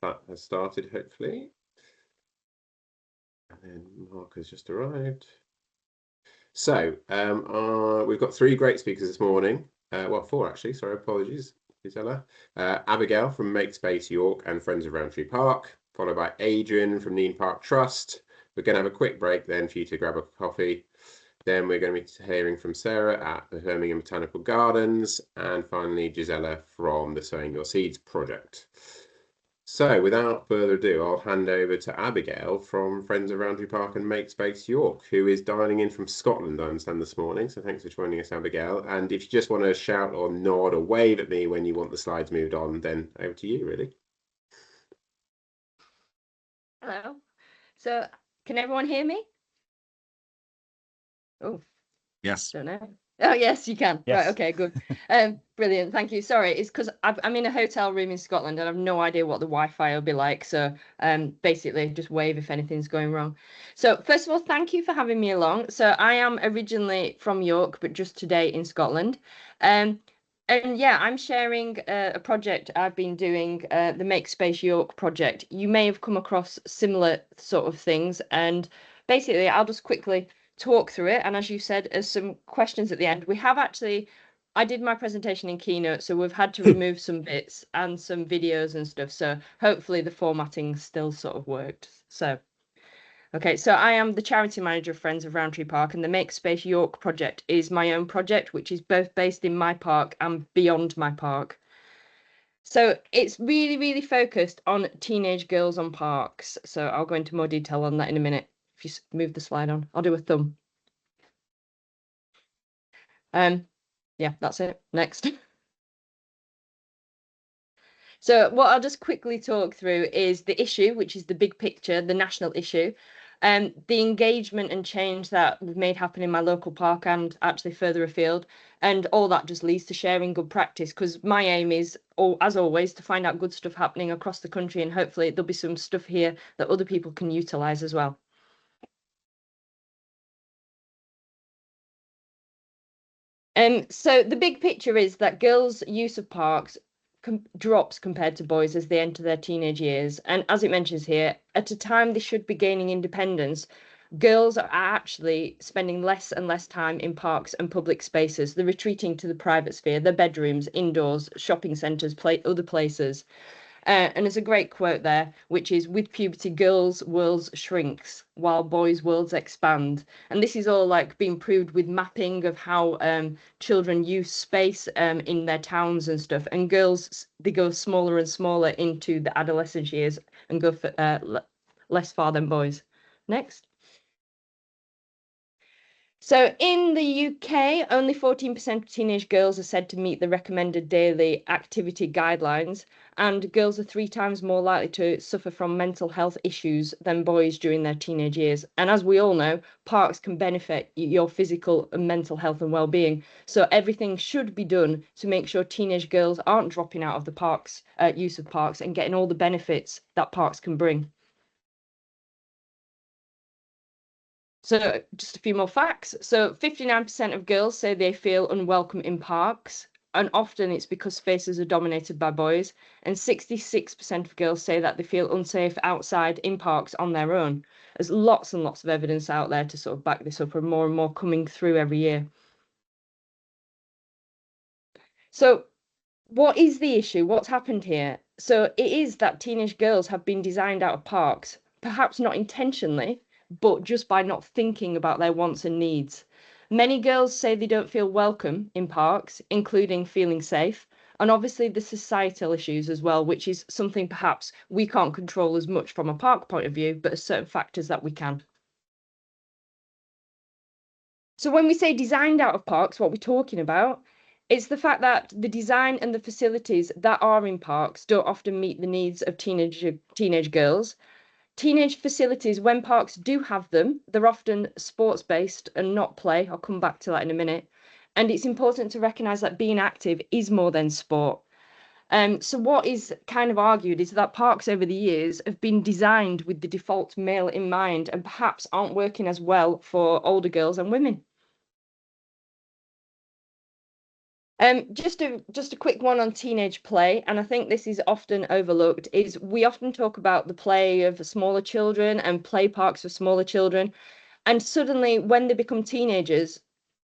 that has started, hopefully. And then Mark has just arrived. So we've got three great speakers this morning. Well, four actually. Sorry, apologies, Gisela. Abigail from Make Space York and Friends of Roundtree Park, followed by Adrian from Neen Park Trust. We're going to have a quick break then for you to grab a coffee. Then we're going to be hearing from Sarah at the Birmingham Botanical Gardens, and finally Gisela from the Sowing Your Seeds project. So without further ado, I'll hand over to Abigail from Friends of Roundtree Park and Make Space York, who is dialing in from Scotland, I understand, this morning. So thanks for joining us, Abigail. And if you just want to shout or nod or wave at me when you want the slides moved on, then over to you, really. Hello. So can everyone hear me? Oh, yes. Don't know. Oh, yes, you can. Yes. Right. Okay, good. Brilliant. Thank you. Sorry, it's because I'm in a hotel room in Scotland and I've no idea what the Wi-Fi will be like. So basically just wave if anything's going wrong. So first of all, thank you for having me along. So I am originally from York, but just today in Scotland. And yeah, I'm sharing a project I've been doing, the Make Space York project. You may have come across similar sort of things. And basically, I'll just quickly talk through it. And as you said, as some questions at the end, we have actually, I did my presentation in Keynote, so we've had to remove some bits and some videos and stuff. So hopefully the formatting still sort of worked. So, okay, so I am the charity manager of Friends of Roundtree Park, and the Make Space York project is my own project, which is both based in my park and beyond my park. So it's really, really focused on teenage girls on parks. So I'll go into more detail on that in a minute. If you move the slide on, I'll do a thumb. Yeah, that's it. Next. So what I'll just quickly talk through is the issue, which is the big picture, the national issue, and the engagement and change that we've made happen in my local park and actually further afield. And all that just leads to sharing good practice, because my aim is, as always, to find out good stuff happening across the country, and hopefully there'll be some stuff here that other people can utilize as well. So the big picture is that girls' use of parks drops compared to boys as they enter their teenage years. And as it mentions here, at a time they should be gaining independence, girls are actually spending less and less time in parks and public spaces. They're retreating to the private sphere, their bedrooms, indoors, shopping centres, other places. And there's a great quote there, which is, with puberty, girls' worlds shrinks while boys' worlds expand. And this is all like being proved with mapping of how children use space in their towns and stuff. And girls, they go smaller and smaller into the adolescence years and go for less far than boys. Next. So in the UK, only 14% of teenage girls are said to meet the recommended daily activity guidelines, and girls are 3 times more likely to suffer from mental health issues than boys during their teenage years. And as we all know, parks can benefit your physical and mental health and well-being. So everything should be done to make sure teenage girls aren't dropping out of the parks, use of parks, and getting all the benefits that parks can bring. So just a few more facts. So 59% of girls say they feel unwelcome in parks, and often it's because spaces are dominated by boys. And 66% of girls say that they feel unsafe outside in parks on their own. There's lots and lots of evidence out there to sort of back this up, and more coming through every year. So what is the issue? What's happened here? So it is that teenage girls have been designed out of parks, perhaps not intentionally, but just by not thinking about their wants and needs. Many girls say they don't feel welcome in parks, including feeling safe. And obviously the societal issues as well, which is something perhaps we can't control as much from a park point of view, but certain factors that we can. So when we say designed out of parks, what we're talking about, it's the fact that the design and the facilities that are in parks don't often meet the needs of teenage girls. Teenage facilities, when parks do have them, they're often sports-based and not play. I'll come back to that in a minute. And it's important to recognise that being active is more than sport. So what is kind of argued is that parks over the years have been designed with the default male in mind and perhaps aren't working as well for older girls and women. Just a quick one on teenage play, and I think this is often overlooked, is we often talk about the play of smaller children and play parks for smaller children. And suddenly, when they become teenagers,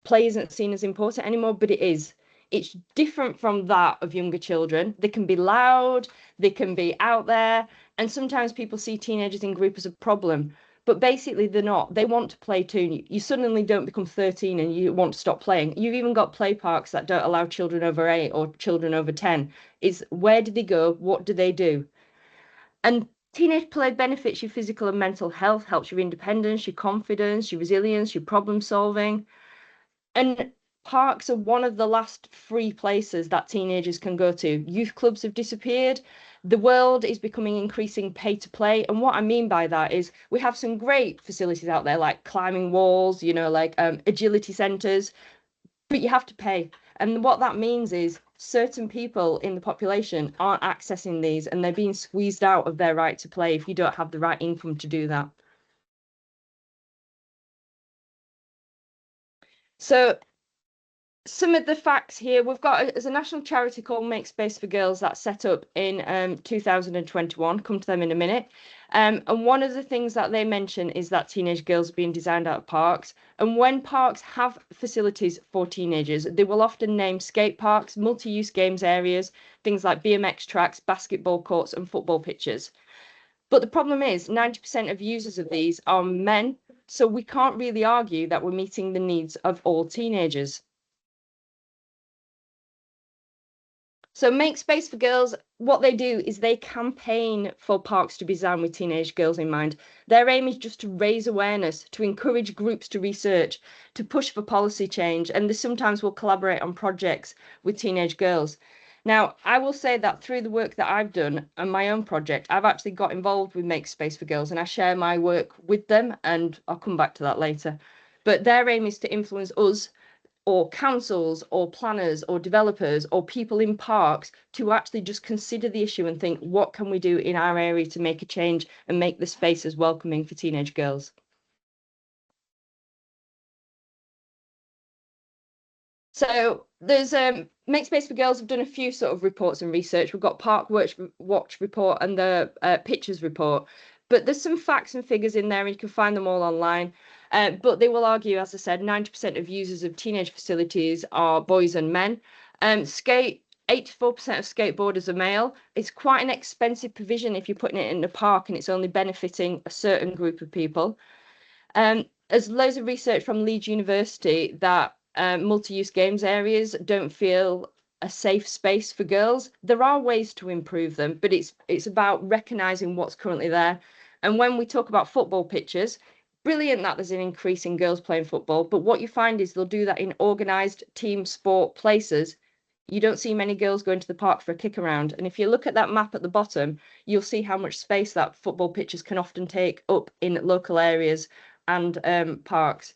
play isn't seen as important anymore, but it is. It's different from that of younger children. They can be loud, they can be out there, and sometimes people see teenagers in group as a problem. But basically, they're not. They want to play too. You suddenly don't become 13 and you want to stop playing. You've even got play parks that don't allow children over 8 or children over 10. It's where do they go? What do they do? And teenage play benefits your physical and mental health, helps your independence, your confidence, your resilience, your problem solving. And parks are one of the last free places that teenagers can go to. Youth clubs have disappeared. The world is becoming increasing pay to play. And what I mean by that is we have some great facilities out there like climbing walls, like agility centers, but you have to pay. And what that means is certain people in the population aren't accessing these and they're being squeezed out of their right to play if you don't have the right income to do that. So some of the facts here, we've got as a national charity called Make Space for Girls that's set up in 2021. Come to them in a minute. And one of the things that they mention is that teenage girls are being designed out of parks. And when parks have facilities for teenagers, they will often name skate parks, multi-use games areas, things like BMX tracks, basketball courts, and football pitches. But the problem is 90% of users of these are men. So we can't really argue that we're meeting the needs of all teenagers. So Make Space for Girls, what they do is they campaign for parks to be designed with teenage girls in mind. Their aim is just to raise awareness, to encourage groups to research, to push for policy change, and they sometimes will collaborate on projects with teenage girls. Now, I will say that through the work that I've done and my own project, I've actually got involved with Make Space for Girls and I share my work with them, and I'll come back to that later. But their aim is to influence us or councils or planners or developers or people in parks to actually just consider the issue and think, what can we do in our area to make a change and make the spaces welcoming for teenage girls? So there's Make Space for Girls have done a few sort of reports and research. We've got Watch report and the Pictures report, but there's some facts and figures in there, and you can find them all online. But they will argue, as I said, 90% of users of teenage facilities are boys and men. 84% of skateboarders are male. It's quite an expensive provision if you're putting it in a park and it's only benefiting a certain group of people. There's loads of research from Leeds University that multi-use games areas don't feel a safe space for girls. There are ways to improve them, but it's about recognizing what's currently there. And when we talk about football pitches, brilliant that there's an increase in girls playing football, but what you find is they'll do that in organized team sport places. You don't see many girls going to the park for a kick around. And if you look at that map at the bottom, you'll see how much space that football pitches can often take up in local areas and parks.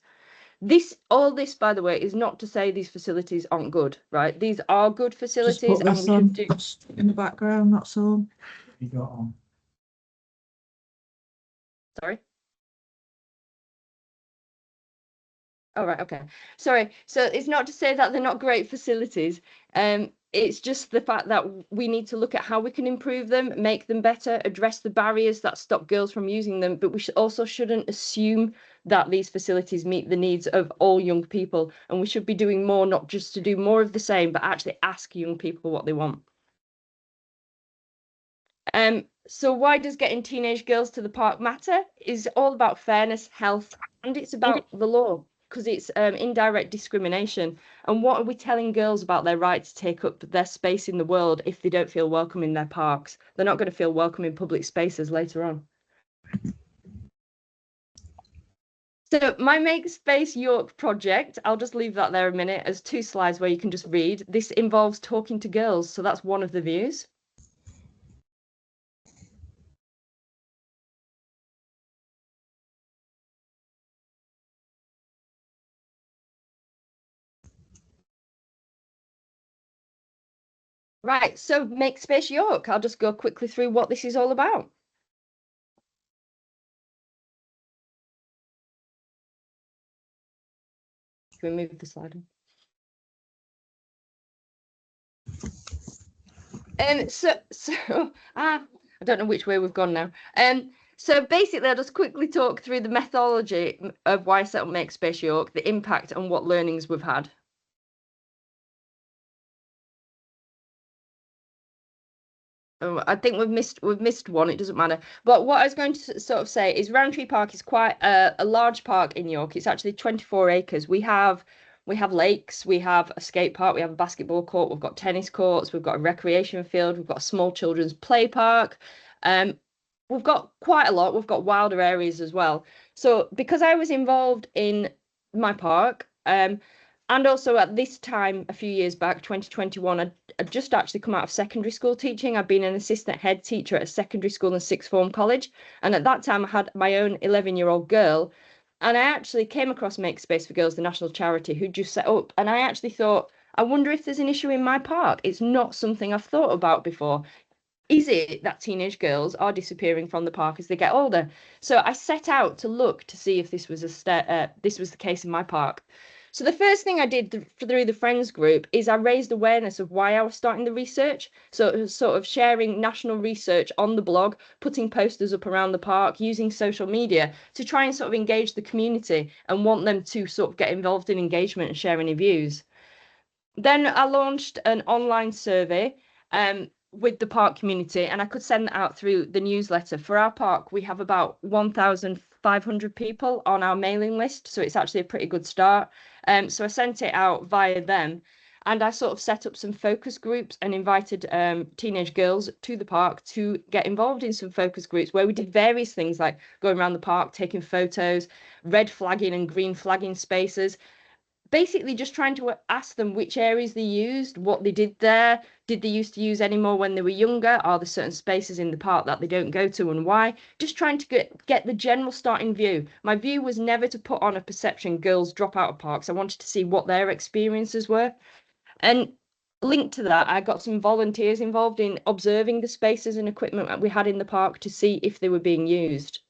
All this, by the way, is not to say these facilities aren't good, right? These are good Just facilities, put and this we should on do. just in the background, that's all. You got on. Sorry. Oh, right, okay. Sorry. So it's not to say that they're not great facilities. It's just the fact that we need to look at how we can improve them, make them better, address the barriers that stop girls from using them. But we also shouldn't assume that these facilities meet the needs of all young people. And we should be doing more, not just to do more of the same, but actually ask young people what they want. So why does getting teenage girls to the park matter? Is all about fairness, health, and it's about the law because it's indirect discrimination. And what are we telling girls about their right to take up their space in the world if they don't feel welcome in their parks? They're not going to feel welcome in public spaces later on. So my Make Space York project, I'll just leave that there a minute as 2 slides where you can just read. This involves talking to girls, so that's one of the views. Right, so Make Space York. I'll just go quickly through what this is all about. Can we move the slide on? I don't know which way we've gone now. So basically, I'll just quickly talk through the methodology of why I set up Makespace York, the impact, and what learnings we've had. I think we've missed one. It doesn't matter. But what I was going to sort of say is Roundtree Park is quite a large park in York. It's actually 24 acres. We have lakes, we have a skate park, we have a basketball court, we've got tennis courts, we've got a recreation field, we've got a small children's play park. We've got quite a lot. We've got wilder areas as well. So because I was involved in my park, and also at this time, a few years back, 2021, I'd just actually come out of secondary school teaching. I'd been an assistant head teacher at a secondary school and sixth form college. And at that time, I had my own 11-year-old girl. And I actually came across Make Space for Girls, the national charity, who just set up. And I actually thought, I wonder if there's an issue in my park. It's not something I've thought about before. Is it that teenage girls are disappearing from the park as they get older? So I set out to look to see if this was the case in my park. So the first thing I did through the Friends group is I raised awareness of why I was starting the research. So it was sort of sharing national research on the blog, putting posters up around the park, using social media to try and sort of engage the community and want them to sort of get involved in engagement and share any views. Then I launched an online survey with the park community, and I could send that out through the newsletter. For our park, we have about 1,500 people on our mailing list, so it's actually a pretty good start. So I sent it out via them, and I sort of set up some focus groups and invited teenage girls to the park to get involved in some focus groups where we did various things like going around the park, taking photos, red flagging and green flagging spaces, basically just trying to ask them which areas they used, what they did there, did they used to use any more when they were younger, are there certain spaces in the park that they don't go to and why, just trying to get the general starting view. My view was never to put on a perception girls drop out of parks. I wanted to see what their experiences were. And linked to that, I got some volunteers involved in observing the spaces and equipment that we had in the park to see if they were being used.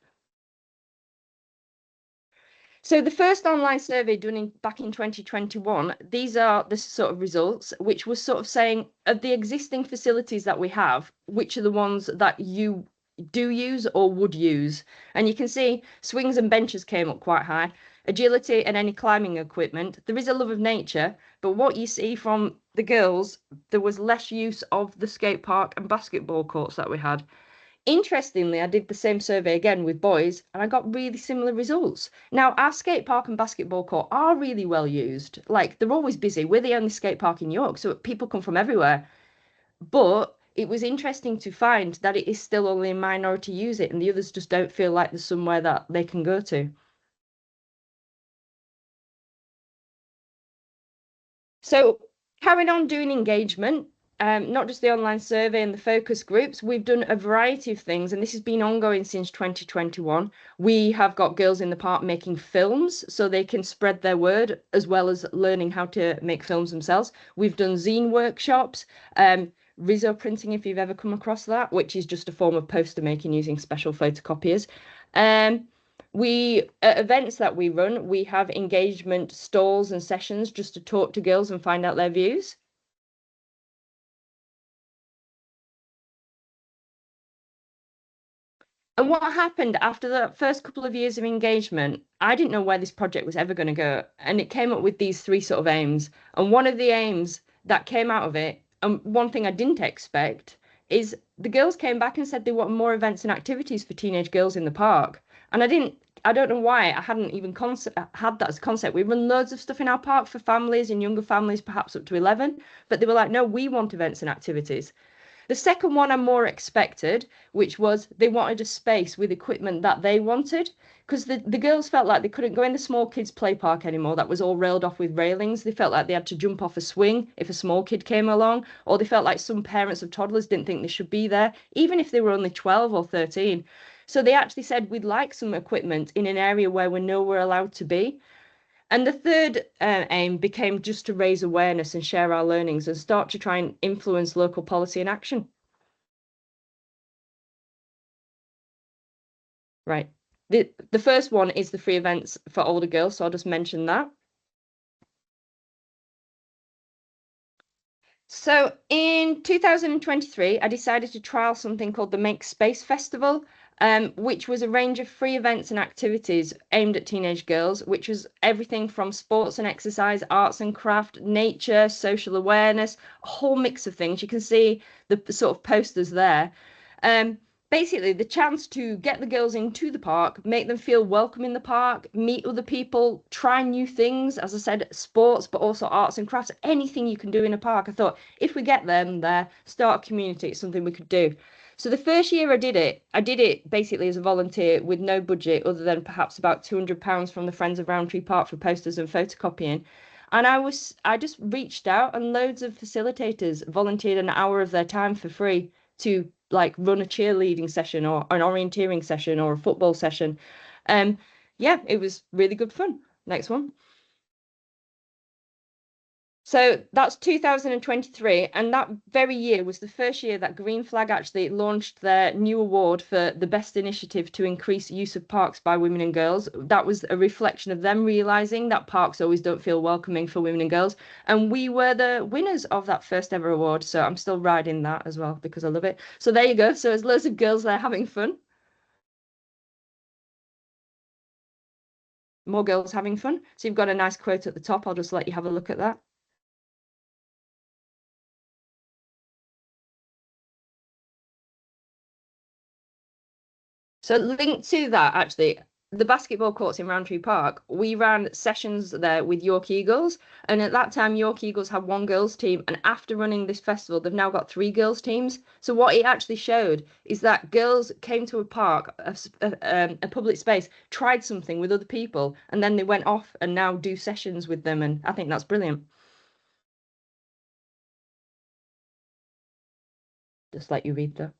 So the first online survey done back in 2021, these are the sort of results, which was sort of saying of the existing facilities that we have, which are the ones that you do use or would use. And you can see swings and benches came up quite high, agility and any climbing equipment. There is a love of nature, but what you see from the girls, there was less use of the skate park and basketball courts that we had. Interestingly, I did the same survey again with boys and I got really similar results. Now, our skate park and basketball court are really well used. Like, they're always busy. We're the only skate park in York, so people come from everywhere. But it was interesting to find that it is still only a minority use it and the others just don't feel like there's somewhere that they can go to. So carrying on doing engagement, not just the online survey and the focus groups, we've done a variety of things, and this has been ongoing since 2021. We have got girls in the park making films so they can spread their word as well as learning how to make films themselves. We've done zine workshops, Rizzo printing, if you've ever come across that, which is just a form of poster making using special photocopiers. We at events that we run, we have engagement stalls and sessions just to talk to girls and find out their views. And what happened after the first couple of years of engagement, I didn't know where this project was ever going to go. And it came up with these three sort of aims. And one of the aims that came out of it, and one thing I didn't expect, is the girls came back and said they want more events and activities for teenage girls in the park. And I don't know why I hadn't even had that as a concept. We run loads of stuff in our park for families and younger families, perhaps up to 11. But they were like, no, we want events and activities. The second one I more expected, which was they wanted a space with equipment that they wanted, because the girls felt like they couldn't go in the small kids play park anymore. That was all railed off with railings. They felt like they had to jump off a swing if a small kid came along, or they felt like some parents of toddlers didn't think they should be there, even if they were only 12 or 13. So they actually said, we'd like some equipment in an area where we know we're allowed to be. And the third aim became just to raise awareness and share our learnings and start to try and influence local policy and action. Right. The first one is the free events for older girls, so I'll just mention that. So in 2023, I decided to trial something called the Make Space Festival, which was a range of free events and activities aimed at teenage girls, which was everything from sports and exercise, arts and craft, nature, social awareness, a whole mix of things. You can see the sort of posters there. Um, Basically, the chance to get the girls into the park, make them feel welcome in the park, meet other people, try new things. As I said, sports, but also arts and crafts, anything you can do in a park. I thought if we get them there, start a community, it's something we could do. So the first year I did it basically as a volunteer with no budget other than perhaps about £200 from the Friends of Roundtree Park for posters and photocopying. And I just reached out and loads of facilitators volunteered an hour of their time for free to like run a cheerleading session or an orienteering session or a football session. Yeah, it was really good fun. Next one. So that's 2023, and that very year was the first year that Green Flag actually launched their new award for the best initiative to increase use of parks by women and girls. That was a reflection of them realizing that parks always don't feel welcoming for women and girls, and we were the winners of that first ever award. So I'm still riding that as well because I love it. So there you go. So there's loads of girls there having fun. More girls having fun. So you've got a nice quote at the top. I'll just let you have a look at that. So linked to that, actually, the basketball courts in Roundtree Park, we ran sessions there with York Eagles. And at that time, York Eagles had one girls team. And after running this festival, they've now got three girls teams. So what it actually showed is that girls came to a park, a public space, tried something with other people, and then they went off and now do sessions with them. And I think that's brilliant. Just let you read that.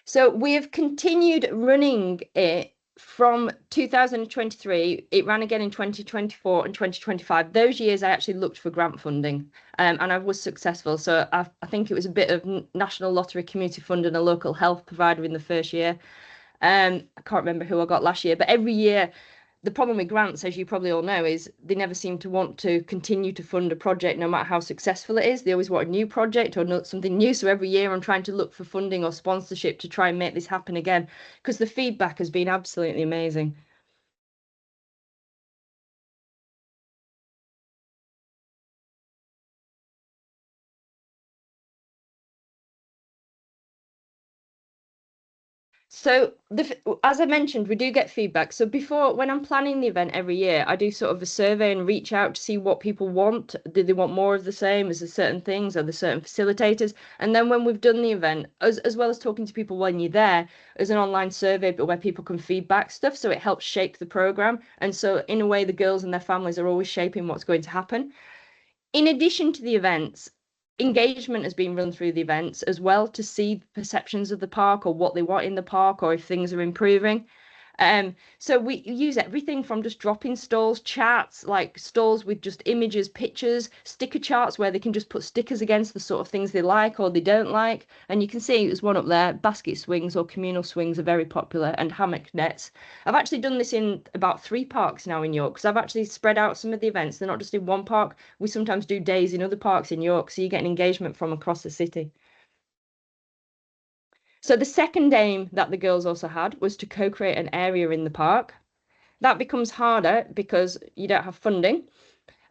So we have continued running it from 2023. It ran again in 2024 and 2025. Those years I actually looked for grant funding, and I was successful. So I think it was a bit of National Lottery Community Fund and a local health provider in the first year. I can't remember who I got last year, but every year the problem with grants, as you probably all know, is they never seem to want to continue to fund a project no matter how successful it is. They always want a new project or something new. So every year I'm trying to look for funding or sponsorship to try and make this happen again, because the feedback has been absolutely amazing. So as I mentioned, we do get feedback. So before, when I'm planning the event every year, I do sort of a survey and reach out to see what people want. Do they want more of the same? Is there certain things? Are there certain facilitators? And then when we've done the event, as well as talking to people when you're there, there's an online survey but where people can feedback stuff. So it helps shape the program. And so in a way, the girls and their families are always shaping what's going to happen. In addition to the events, engagement has been run through the events as well to see perceptions of the park or what they want in the park or if things are improving. So we use everything from just drop-in stalls, charts, like stalls with just images, pictures, sticker charts where they can just put stickers against the sort of things they like or they don't like. And you can see there's one up there, basket swings or communal swings are very popular, and hammock nets. I've actually done this in about 3 parks now in York, because I've actually spread out some of the events. They're not just in one park. We sometimes do days in other parks in York, so you get an engagement from across the city. So the second aim that the girls also had was to co-create an area in the park. That becomes harder because you don't have funding.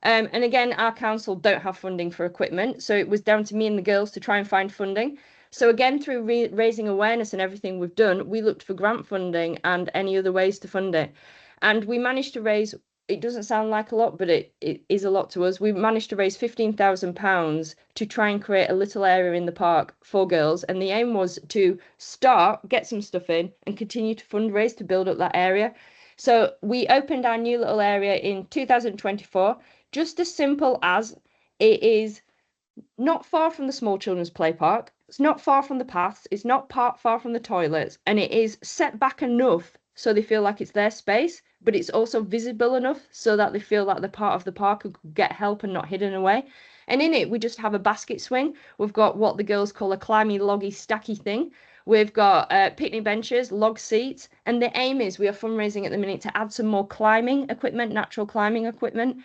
And again, our council don't have funding for equipment. So it was down to me and the girls to try and find funding. So again, through raising awareness and everything we've done, we looked for grant funding and any other ways to fund it. And we managed to raise, it doesn't sound like a lot, but it is a lot to us. We managed to raise £15,000 to try and create a little area in the park for girls. And the aim was to get some stuff in and continue to fundraise to build up that area. So we opened our new little area in 2024, just as simple as it is not far from the small children's play park. It's not far from the paths. It's not far from the toilets. And it is set back enough so they feel like it's their space, but it's also visible enough so that they feel like they're part of the park and could get help and not hidden away. And in it, we just have a basket swing. We've got what the girls call a climby, loggy, stacky thing, We've got picnic benches, log seats, and the aim is we are fundraising at the minute to add some more climbing equipment, natural climbing equipment.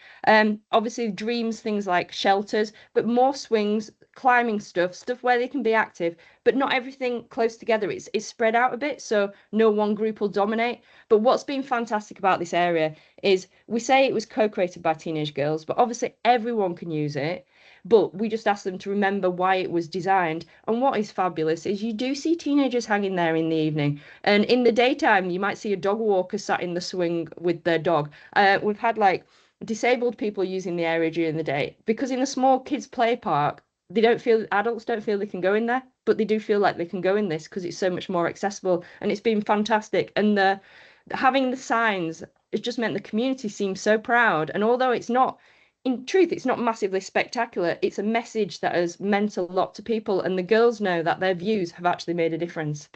Obviously dreams, things like shelters, but more swings, climbing stuff where they can be active, but not everything close together. It's spread out a bit, so no one group will dominate. But what's been fantastic about this area is we say it was co-created by teenage girls, but obviously everyone can use it. But we just ask them to remember why it was designed. And what is fabulous is you do see teenagers hanging there in the evening. And in the daytime, you might see a dog walker sat in the swing with their dog. We've had like disabled people using the area during the day because in a small kids play park, adults don't feel they can go in there, but they do feel like they can go in this because it's so much more accessible, and it's been fantastic. And having the signs, it's just meant the community seems so proud. And although it's not, in truth, it's not massively spectacular, it's a message that has meant a lot to people, and the girls know that their views have actually made a difference.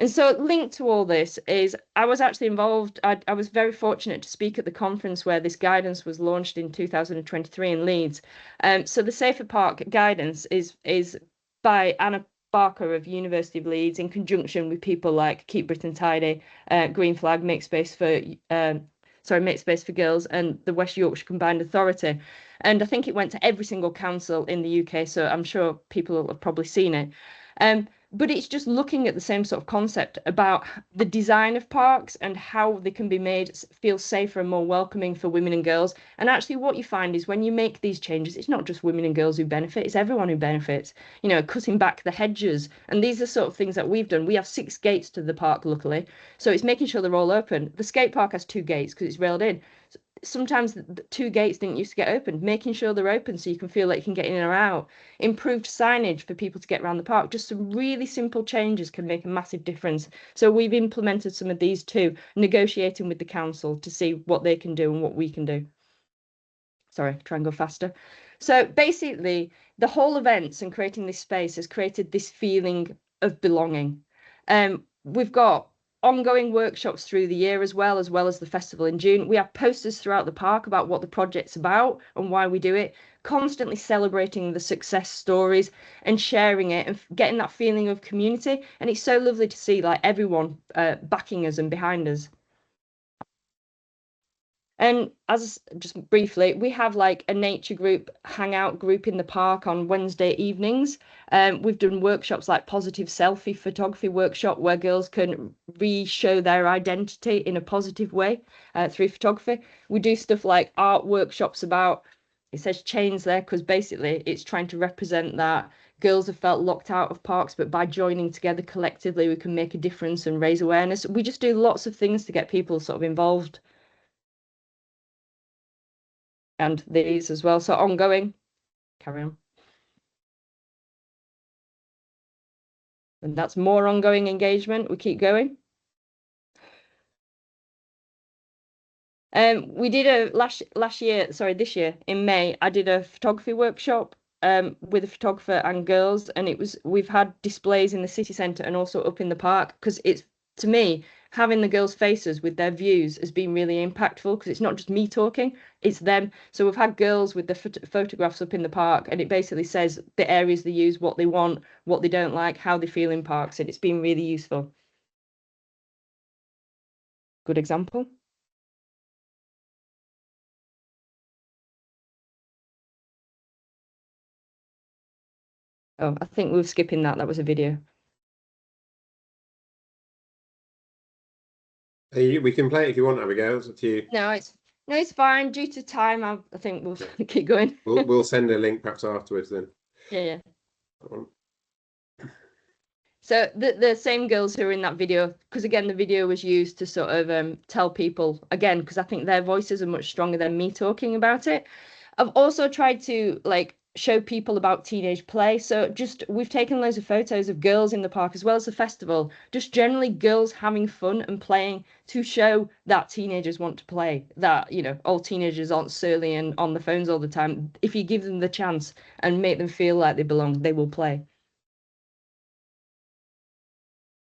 And so linked to all this is I was actually involved. I was very fortunate to speak at the conference where this guidance was launched in 2023 in Leeds. So the Safer Park guidance is by Anna Barker of University of Leeds in conjunction with people like Keep Britain Tidy, Green Flag, Make Space for Girls, and the West Yorkshire Combined Authority. And I think it went to every single council in the UK, so I'm sure people have probably seen it. But it's just looking at the same sort of concept about the design of parks and how they can be made feel safer and more welcoming for women and girls. And actually what you find is when you make these changes, it's not just women and girls who benefit, it's everyone who benefits. You know, cutting back the hedges. And these are sort of things that we've done. We have 6 gates to the park, luckily. So it's making sure they're all open. The skate park has 2 gates because it's railed in. Sometimes the 2 gates didn't used to get opened, making sure they're open so you can feel like you can get in or out. Improved signage for people to get around the park. Just some really simple changes can make a massive difference. So we've implemented some of these too, negotiating with the council to see what they can do and what we can do. Sorry, try and go faster. So basically, the whole events and creating this space has created this feeling of belonging. We've got ongoing workshops through the year as well as the festival in June. We have posters throughout the park about what the project's about and why we do it, constantly celebrating the success stories and sharing it and getting that feeling of community. And it's so lovely to see like everyone backing us and behind us. And as just briefly, we have like a nature group, hangout group in the park on Wednesday evenings. We've done workshops like positive selfie photography workshop where girls can re-show their identity in a positive way through photography. We do stuff like art workshops about, it says chains there because basically it's trying to represent that girls have felt locked out of parks, but by joining together collectively, we can make a difference and raise awareness. We just do lots of things to get people sort of involved. And these as well. So ongoing, carry on. And that's more ongoing engagement. We keep going. We did this year in May, I did a photography workshop with a photographer and girls, and we've had displays in the city centre and also up in the park because it's, to me, having the girls' faces with their views has been really impactful because it's not just me talking, it's them. So we've had girls with the photographs up in the park, and it basically says the areas they use, what they want, what they don't like, how they feel in parks, and it's been really useful. Good example. Oh, I think we were skipping that. That was a video. We can play it if you want, Abigail. It's up to you. No, it's fine. Due to time, I think we'll keep going. We'll send a link perhaps afterwards then. Yeah. So the same girls who are in that video, because again, the video was used to sort of tell people, again, because I think their voices are much stronger than me talking about it. I've also tried to like show people about teenage play. So we've taken loads of photos of girls in the park as well as the festival, just generally girls having fun and playing to show that teenagers want to play, that, you know, all teenagers aren't surly and on the phones all the time. If you give them the chance and make them feel like they belong, they will play.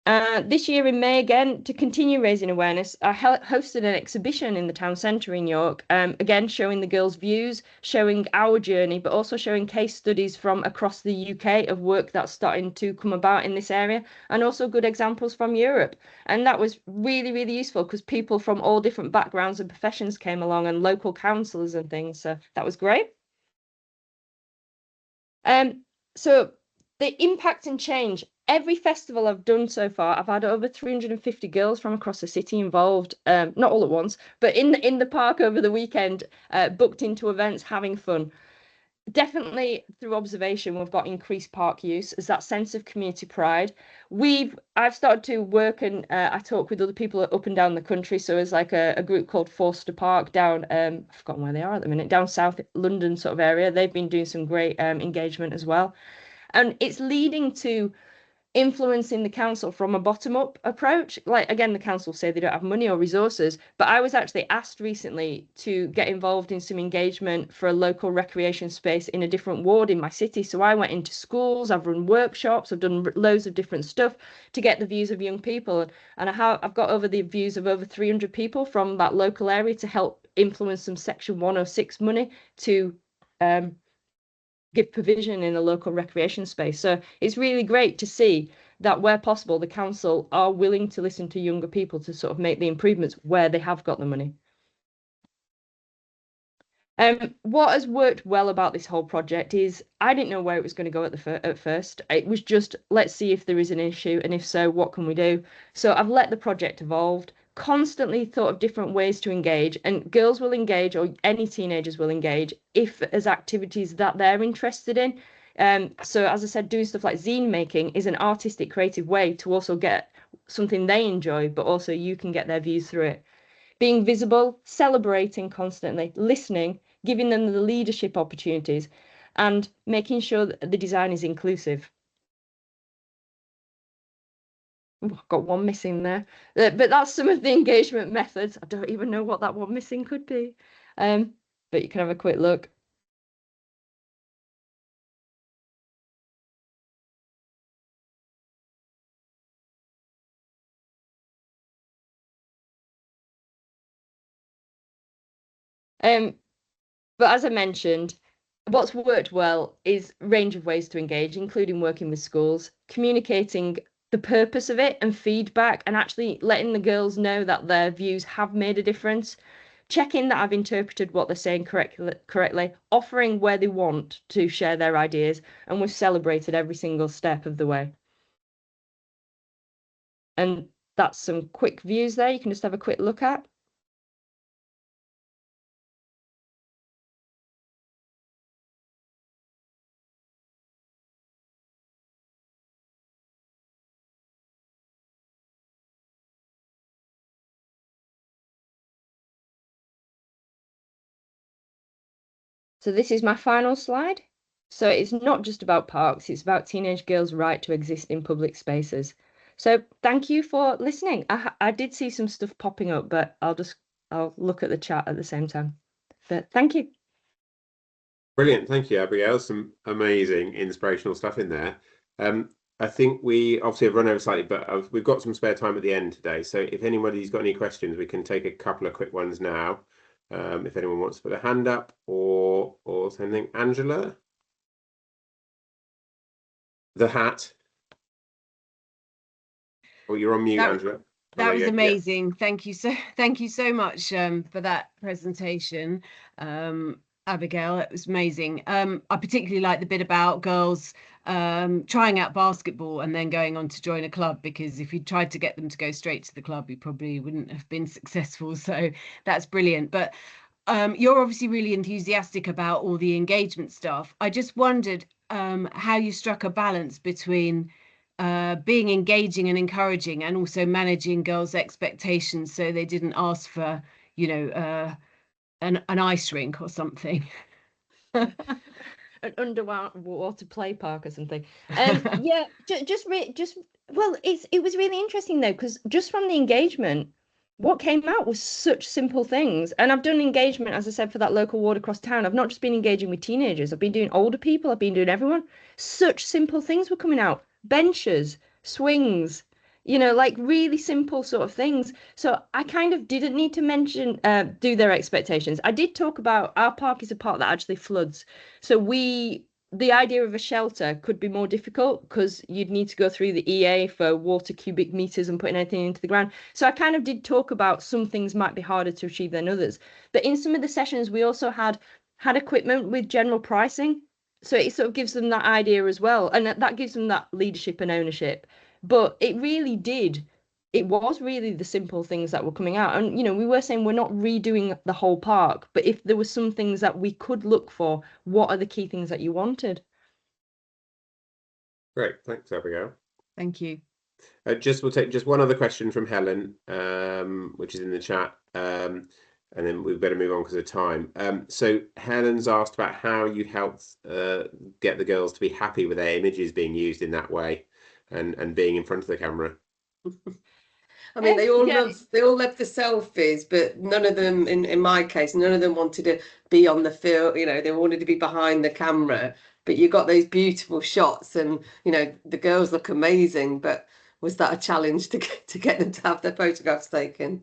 This year in May, again, to continue raising awareness, I hosted an exhibition in the town centre in York, again, showing the girls' views, showing our journey, but also showing case studies from across the UK of work that's starting to come about in this area, and also good examples from Europe. And that was really, really useful because people from all different backgrounds and professions came along, and local councillors and things. So that was great. So the impact and change. Every festival I've done so far, I've had over 350 girls from across the city involved, not all at once, but in the park over the weekend, booked into events, having fun. Definitely through observation, we've got increased park use as that sense of community pride. I've started to work and I talk with other people up and down the country. So it's like a group called Forster Park down, I've forgotten where they are at the minute, down South London sort of area. They've been doing some great engagement as well. And it's leading to influencing the council from a bottom-up approach. Like, again, the council say they don't have money or resources, but I was actually asked recently to get involved in some engagement for a local recreation space in a different ward in my city. So I went into schools, I've run workshops, I've done loads of different stuff to get the views of young people, and I've got over the views of over 300 people from that local area to help influence some Section 106 money to give provision in a local recreation space. So it's really great to see that where possible, the council are willing to listen to younger people to sort of make the improvements where they have got the money. What has worked well about this whole project is I didn't know where it was going to go at first. It was just, let's see if there is an issue, and if so, what can we do? So I've let the project evolve, constantly thought of different ways to engage, and girls will engage, or any teenagers will engage, if as activities that they're interested in. So as I said, doing stuff like zine making is an artistic, creative way to also get something they enjoy, but also you can get their views through it. Being visible, celebrating constantly, listening, giving them the leadership opportunities, and making sure that the design is inclusive. Ooh, I've got one missing there, but that's some of the engagement methods. I don't even know what that one missing could be, but you can have a quick look. But as I mentioned, what's worked well is range of ways to engage, including working with schools, communicating the purpose of it and feedback, and actually letting the girls know that their views have made a difference, checking that I've interpreted what they're saying correctly, offering where they want to share their ideas, and we've celebrated every single step of the way. And that's some quick views there you can just have a quick look at. So this is my final slide. So it's not just about parks, it's about teenage girls' right to exist in public spaces. So thank you for listening. I did see some stuff popping up, but I'll look at the chat at the same time. But thank you. Brilliant. Thank you, Abigail. Some amazing inspirational stuff in there. I think we obviously have run over slightly, but we've got some spare time at the end today. So if anybody's got any questions, we can take a couple of quick ones now. If anyone wants to put a hand up or something. Angela? The hat. Oh, you're on mute, Angela. That was amazing. Yeah. Thank you so much for that presentation, Abigail. It was amazing. I particularly like the bit about girls trying out basketball and then going on to join a club, because if you tried to get them to go straight to the club, you probably wouldn't have been successful. So that's brilliant. But you're obviously really enthusiastic about all the engagement stuff. I just wondered how you struck a balance between being engaging and encouraging, and also managing girls' expectations so they didn't ask for, you know, an ice rink or something. An underwater play park or something. Yeah, well, it was really interesting though, because just from the engagement, what came out was such simple things. And I've done engagement, as I said, for that local ward across town. I've not just been engaging with teenagers, I've been doing older people, I've been doing everyone. Such simple things were coming out. Benches, swings, you know, like really simple sort of things. So I kind of didn't need to mention do their expectations. I did talk about our park is a park that actually floods. So the idea of a shelter could be more difficult because you'd need to go through the EA for water cubic meters and putting anything into the ground. So I kind of did talk about some things might be harder to achieve than others. But in some of the sessions, we also had equipment with general pricing. So it sort of gives them that idea as well. And that gives them that leadership and ownership. But it was really the simple things that were coming out. And, you know, we were saying we're not redoing the whole park, but if there were some things that we could look for, what are the key things that you wanted? Great, thanks, Abigail. Thank you. We'll take just one other question from Helen, which is in the chat, and then we better move on because of time. So Helen's asked about how you helped get the girls to be happy with their images being used in that way and being in front of the camera. I mean, they all Yeah. loved the selfies, but none of them, in my case, none of them wanted to be on the field. You know, they wanted to be behind the camera. But you got those beautiful shots, and you know the girls look amazing. But was that a challenge to get them to have their photographs taken?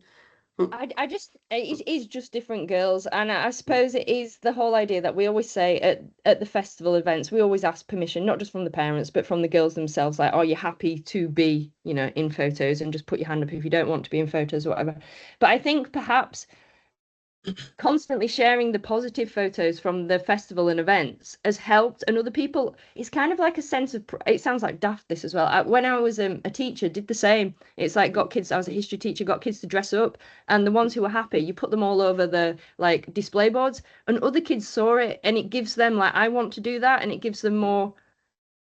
I just it is just different girls, and I suppose it is the whole idea that we always say at the festival events, we always ask permission, not just from the parents, but from the girls themselves. Like, are you happy to be, you know, in photos? And just put your hand up if you don't want to be in photos or whatever. But I think perhaps constantly sharing the positive photos from the festival and events has helped, and other people, it's kind of like a sense of it sounds like daft this as well. When I was a teacher, did the same. It's like got kids, I was a history teacher, got kids to dress up, and the ones who were happy, you put them all over the like display boards, and other kids saw it, and it gives them like, I want to do that, and it gives them more.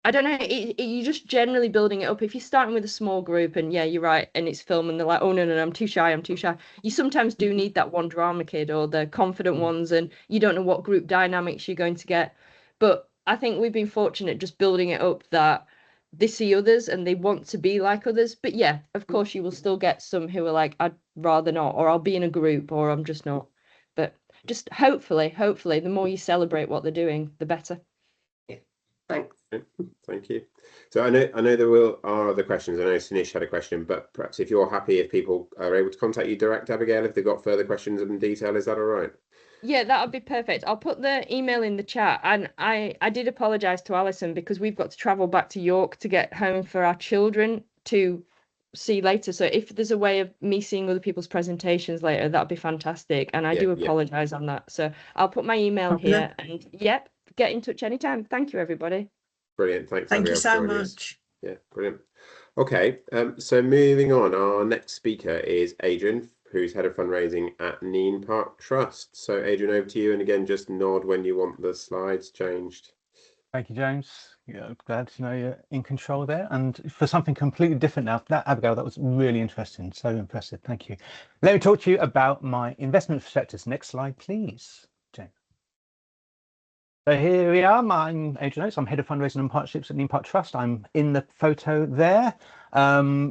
I don't know. You're just generally building it up. If you're starting with a small group, and yeah, you're right, and it's film, and they're like, oh no, I'm too shy, I'm too shy. You sometimes do need that one drama kid or the confident ones, and you don't know what group dynamics you're going to get. But I think we've been fortunate just building it up that they see others and they want to be like others. But yeah, of course, you will still get some who are like, I'd rather not, or I'll be in a group, or I'm just not. But just hopefully, the more you celebrate what they're doing, the better. Thanks. Thank you. So I know are other questions. I know Sinish had a question, but perhaps if you're happy, if people are able to contact you direct, Abigail, if they've got further questions in detail, is that all right? Yeah, that would be perfect. I'll put the email in the chat. And I did apologise to Alison because we've got to travel back to York to get home for our children to see later. So if there's a way of me seeing other people's presentations later, that'd be fantastic. And I do apologise on that. So I'll put my email here, and yep, get in touch anytime. Thank you, everybody. Brilliant. Thanks. Thank Abigail, you so for joining us. much. Yeah, brilliant. Okay, so moving on, our next speaker is Adrian, who's head of fundraising at Neen Park Trust. So Adrian, over to you, and again, just nod when you want the slides changed. Thank you, James. Yeah, glad to know you're in control there. And for something completely different now, that Abigail, that was really interesting. So impressive. Thank you. Let me talk to you about my investment prospectus. Next slide, please, James. So here we are. I'm Adrian Oates. I'm head of fundraising and partnerships at Neen Park Trust. I'm in the photo there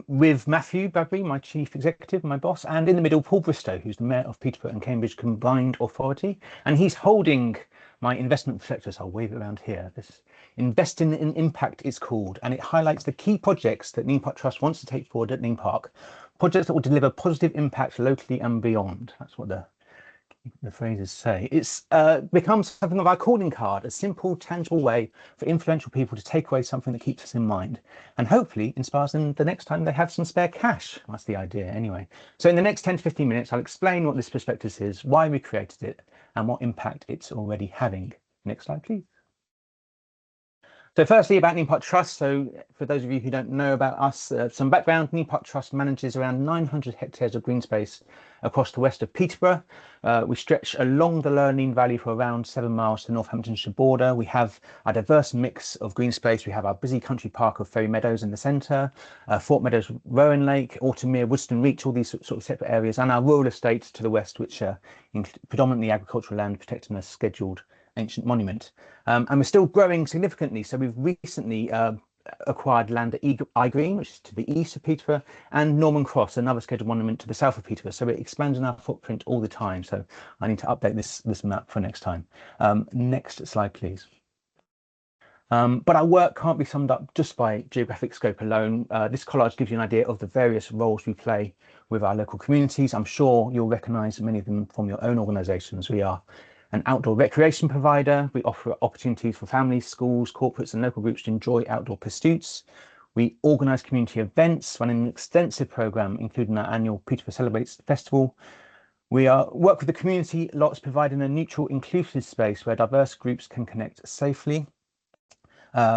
with Matthew Bradbury, my chief executive, my boss, and in the middle, Paul Bristow, who's the mayor of Peterborough and Cambridge Combined Authority. And he's holding my investment prospectus. I'll wave it around here. This Investing in Impact is called, and it highlights the key projects that Neen Park Trust wants to take forward at Neen Park, projects that will deliver positive impact locally and beyond. That's what the phrases say. It's becomes something of our calling card, a simple, tangible way for influential people to take away something that keeps us in mind and hopefully inspires them the next time they have some spare cash. That's the idea anyway. So in the next 10 to 15 minutes, I'll explain what this prospectus is, why we created it, and what impact it's already having. Next slide, please. So firstly, about Neen Park Trust. So for those of you who don't know about us, some background. Neen Park Trust manages around 900 hectares of green space across the west of Peterborough. We stretch along the Lower Neen Valley for around 7 miles to the Northamptonshire border. We have a diverse mix of green space. We have our busy country park of Ferry Meadows in the centre, Fort Meadows, Rowan Lake, Autumnmere, Woodstone Reach, all these sort of separate areas, and our rural estates to the west, which are predominantly agricultural land protected in a scheduled ancient monument. And we're still growing significantly. So we've recently acquired land at Eye Green, which is to the east of Peterborough, and Norman Cross, another scheduled monument to the south of Peterborough. So we're expanding our footprint all the time. So I need to update this map for next time. Next slide, please. But our work can't be summed up just by geographic scope alone. This collage gives you an idea of the various roles we play with our local communities. I'm sure you'll recognise many of them from your own organisations. We are an outdoor recreation provider. We offer opportunities for families, schools, corporates and local groups to enjoy outdoor pursuits. We organise community events, running an extensive programme, including our annual Peterborough Celebrates Festival. We work with the community lots, providing a neutral, inclusive space where diverse groups can connect safely.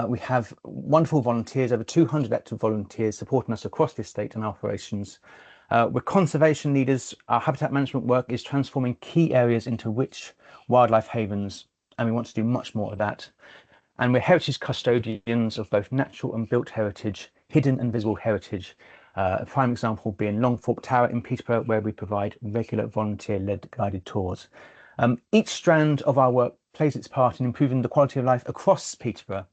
We have wonderful volunteers, over 200 active volunteers supporting us across the estate and operations. We're conservation leaders. Our habitat management work is transforming key areas into rich wildlife havens, and we want to do much more of that. And we're heritage custodians of both natural and built heritage, hidden and visible heritage. A prime example being Longthorpe Tower in Peterborough, where we provide regular volunteer-led guided tours. Each strand of our work plays its part in improving the quality of life across Peterborough,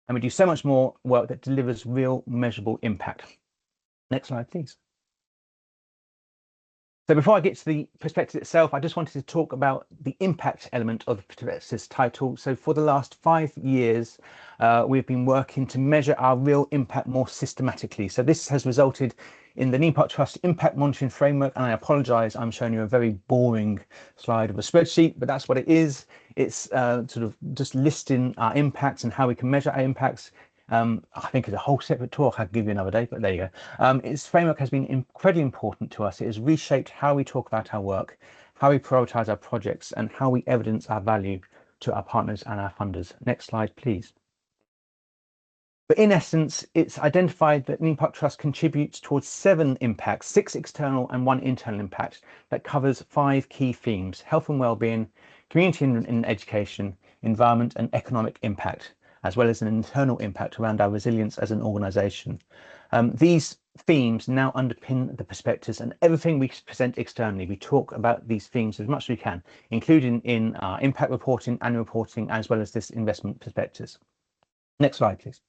and we do so much more work that delivers real measurable impact. Next slide, please. So before I get to the prospectus itself, I just wanted to talk about the impact element of the prospectus title. So for the last 5 years, we've been working to measure our real impact more systematically. So this has resulted in the Neame Park Trust Impact Monitoring Framework, and I apologise, I'm showing you a very boring slide of a spreadsheet, but that's what it is. It's sort of just listing our impacts and how we can measure our impacts. I think it's a whole separate talk I could give you another day, but there you go. Its framework has been incredibly important to us. It has reshaped how we talk about our work, how we prioritise our projects, and how we evidence our value to our partners and our funders. Next slide, please. But in essence, it's identified that Neame Park Trust contributes towards 7 impacts, 6 external and 1 internal impact, that covers 5 key themes: health and wellbeing, community and education, environment and economic impact, as well as an internal impact around our resilience as an organisation. These themes now underpin the prospectus and everything we present externally. We talk about these themes as much as we can, including in our impact reporting, annual reporting, as well as this investment prospectus. Next slide, please.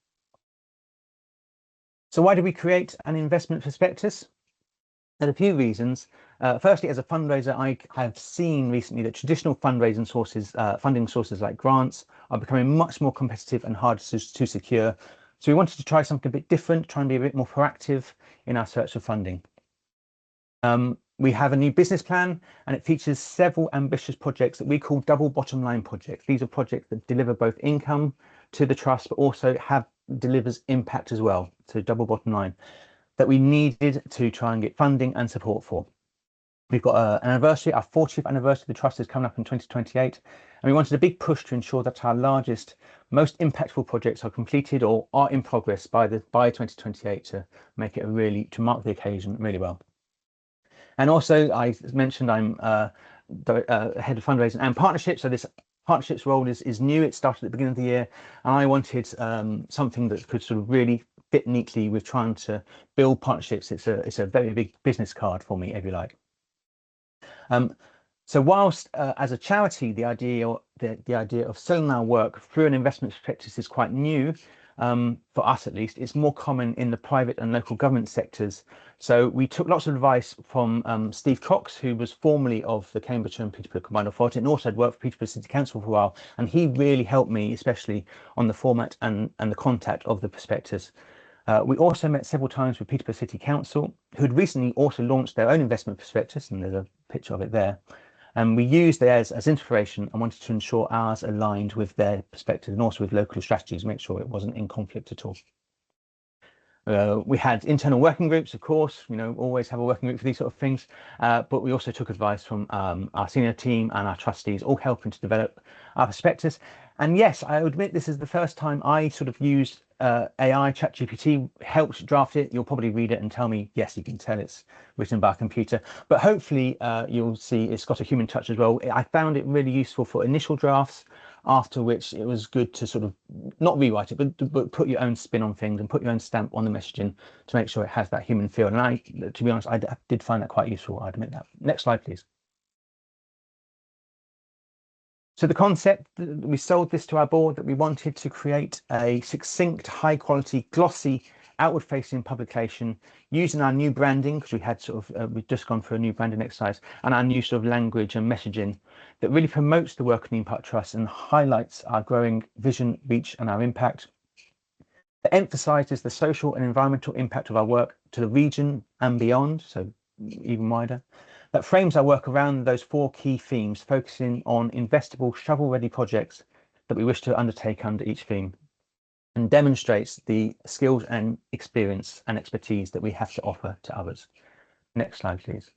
So why did we create an investment prospectus? There's a few reasons. Firstly, as a fundraiser, I have seen recently that traditional fundraising sources, funding sources like grants, are becoming much more competitive and harder to secure. So we wanted to try something a bit different, try and be a bit more proactive in our search for funding. We have a new business plan, and it features several ambitious projects that we call double bottom line projects. These are projects that deliver both income to the trust, but also delivers impact as well, so double bottom line, that we needed to try and get funding and support for. We've got an anniversary, our 40th anniversary of the trust is coming up in 2028, and we wanted a big push to ensure that our largest, most impactful projects are completed or are in progress by 2028 to make it to mark the occasion really well. And also, I mentioned I'm head of fundraising and partnerships, so this partnerships role is new. It started at the beginning of the year, and I wanted something that could sort of really fit neatly with trying to build partnerships. It's a very big business card for me, if you like. So whilst as a charity, the idea of selling our work through an investment prospectus is quite new, for us at least, it's more common in the private and local government sectors. So we took lots of advice from Steve Cox, who was formerly of the Cambridgeshire and Peterborough Combined Authority and also had worked for Peterborough City Council for a while, and he really helped me, especially on the format and the content of the prospectus. We also met several times with Peterborough City Council, who had recently also launched their own investment prospectus, and there's a picture of it there. And we used theirs as inspiration and wanted to ensure ours aligned with their perspective and also with local strategies, make sure it wasn't in conflict at all. We had internal working groups, of course, always have a working group for these sort of things, but we also took advice from our senior team and our trustees, all helping to develop our prospectus. And yes, I admit this is the first time I sort of used AI. ChatGPT helped draft it. You'll probably read it and tell me, yes, you can tell it's written by a computer, but hopefully you'll see it's got a human touch as well. I found it really useful for initial drafts, after which it was good to sort of not rewrite it, but put your own spin on things and put your own stamp on the messaging to make sure it has that human feel. And to be honest, I did find that quite useful. I admit that. Next slide, please. So the concept, we sold this to our board, that we wanted to create a succinct, high quality, glossy outward facing publication using our new branding, because we had we've just gone through a new branding exercise, and our new sort of language and messaging that really promotes the work of the Impact Trust and highlights our growing vision, reach and our impact. It emphasises the social and environmental impact of our work to the region and beyond, so even wider. That frames our work around those 4 key themes, focusing on investable, shovel-ready projects that we wish to undertake under each theme, and demonstrates the skills and experience and expertise that we have to offer to others. Next slide, please.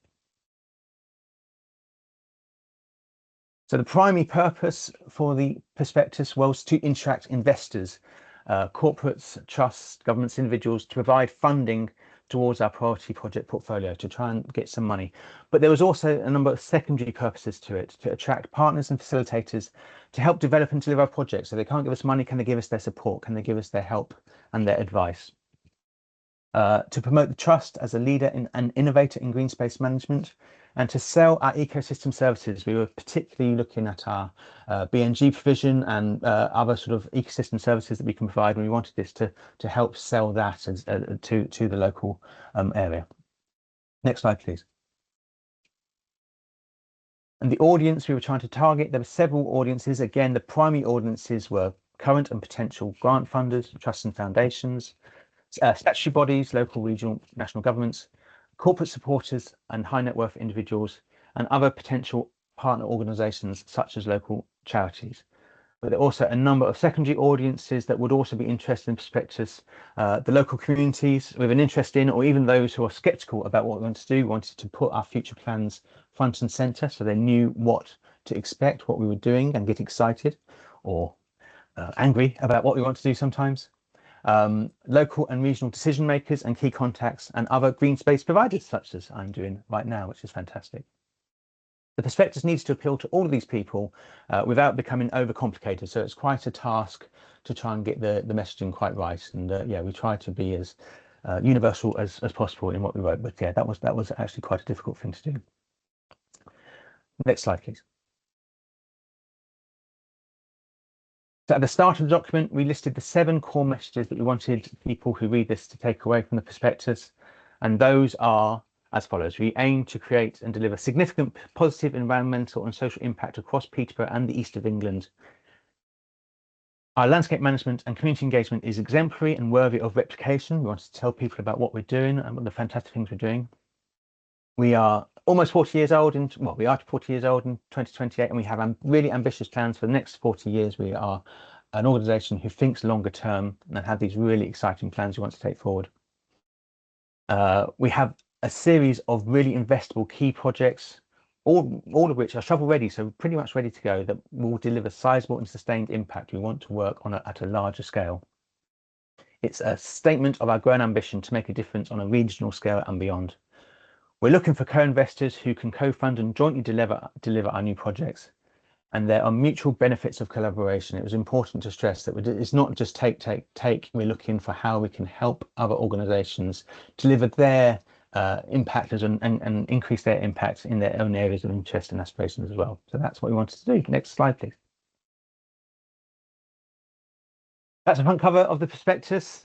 So the primary purpose for the prospectus was to attract investors, corporates, trusts, governments, individuals, to provide funding towards our priority project portfolio to try and get some money. But there was also a number of secondary purposes to it, to attract partners and facilitators to help develop and deliver our projects. So they can't give us money, can they give us their support? Can they give us their help and their advice? To promote the trust as a leader and innovator in green space management, and to sell our ecosystem services. We were particularly looking at our BNG provision and other sort of ecosystem services that we can provide, and we wanted this to help sell that as, to the local area. Next slide, please. And the audience we were trying to target, there were several audiences. Again, the primary audiences were current and potential grant funders, trusts and foundations, statutory bodies, local, regional, national governments, corporate supporters and high net worth individuals, and other potential partner organisations such as local charities. But there are also a number of secondary audiences that would also be interested in prospectus, the local communities with an interest in, or even those who are sceptical about what we want to do, wanted to put our future plans front and centre, so they knew what to expect, what we were doing, and get excited or angry about what we want to do sometimes. Local and regional decision makers and key contacts, and other green space providers such as I'm doing right now, which is fantastic. The prospectus needs to appeal to all of these people without becoming overcomplicated. So it's quite a task to try and get the messaging quite right. And yeah, we try to be as universal as possible in what we wrote. But yeah, that was actually quite a difficult thing to do. Next slide, please. So at the start of the document, we listed the 7 core messages that we wanted people who read this to take away from the prospectus. And those are as follows. We aim to create and deliver significant positive environmental and social impact across Peterborough and the east of England. Our landscape management and community engagement is exemplary and worthy of replication. We want to tell people about what we're doing and what the fantastic things we're doing. We are almost 40 years old, well, we are 40 years old in 2028, and we have really ambitious plans for the next 40 years. We are an organisation who thinks longer term and have these really exciting plans we want to take forward. We have a series of really investable key projects, all of which are shovel ready, so pretty much ready to go, that will deliver sizable and sustained impact. We want to work on at a larger scale. It's a statement of our growing ambition to make a difference on a regional scale and beyond. We're looking for co-investors who can co-fund and jointly deliver our new projects. And there are mutual benefits of collaboration. It was important to stress that it's not just take. We're looking for how we can help other organisations deliver their impact and increase their impact in their own areas of interest and aspirations as well. So that's what we wanted to do. Next slide, please. That's the front cover of the prospectus.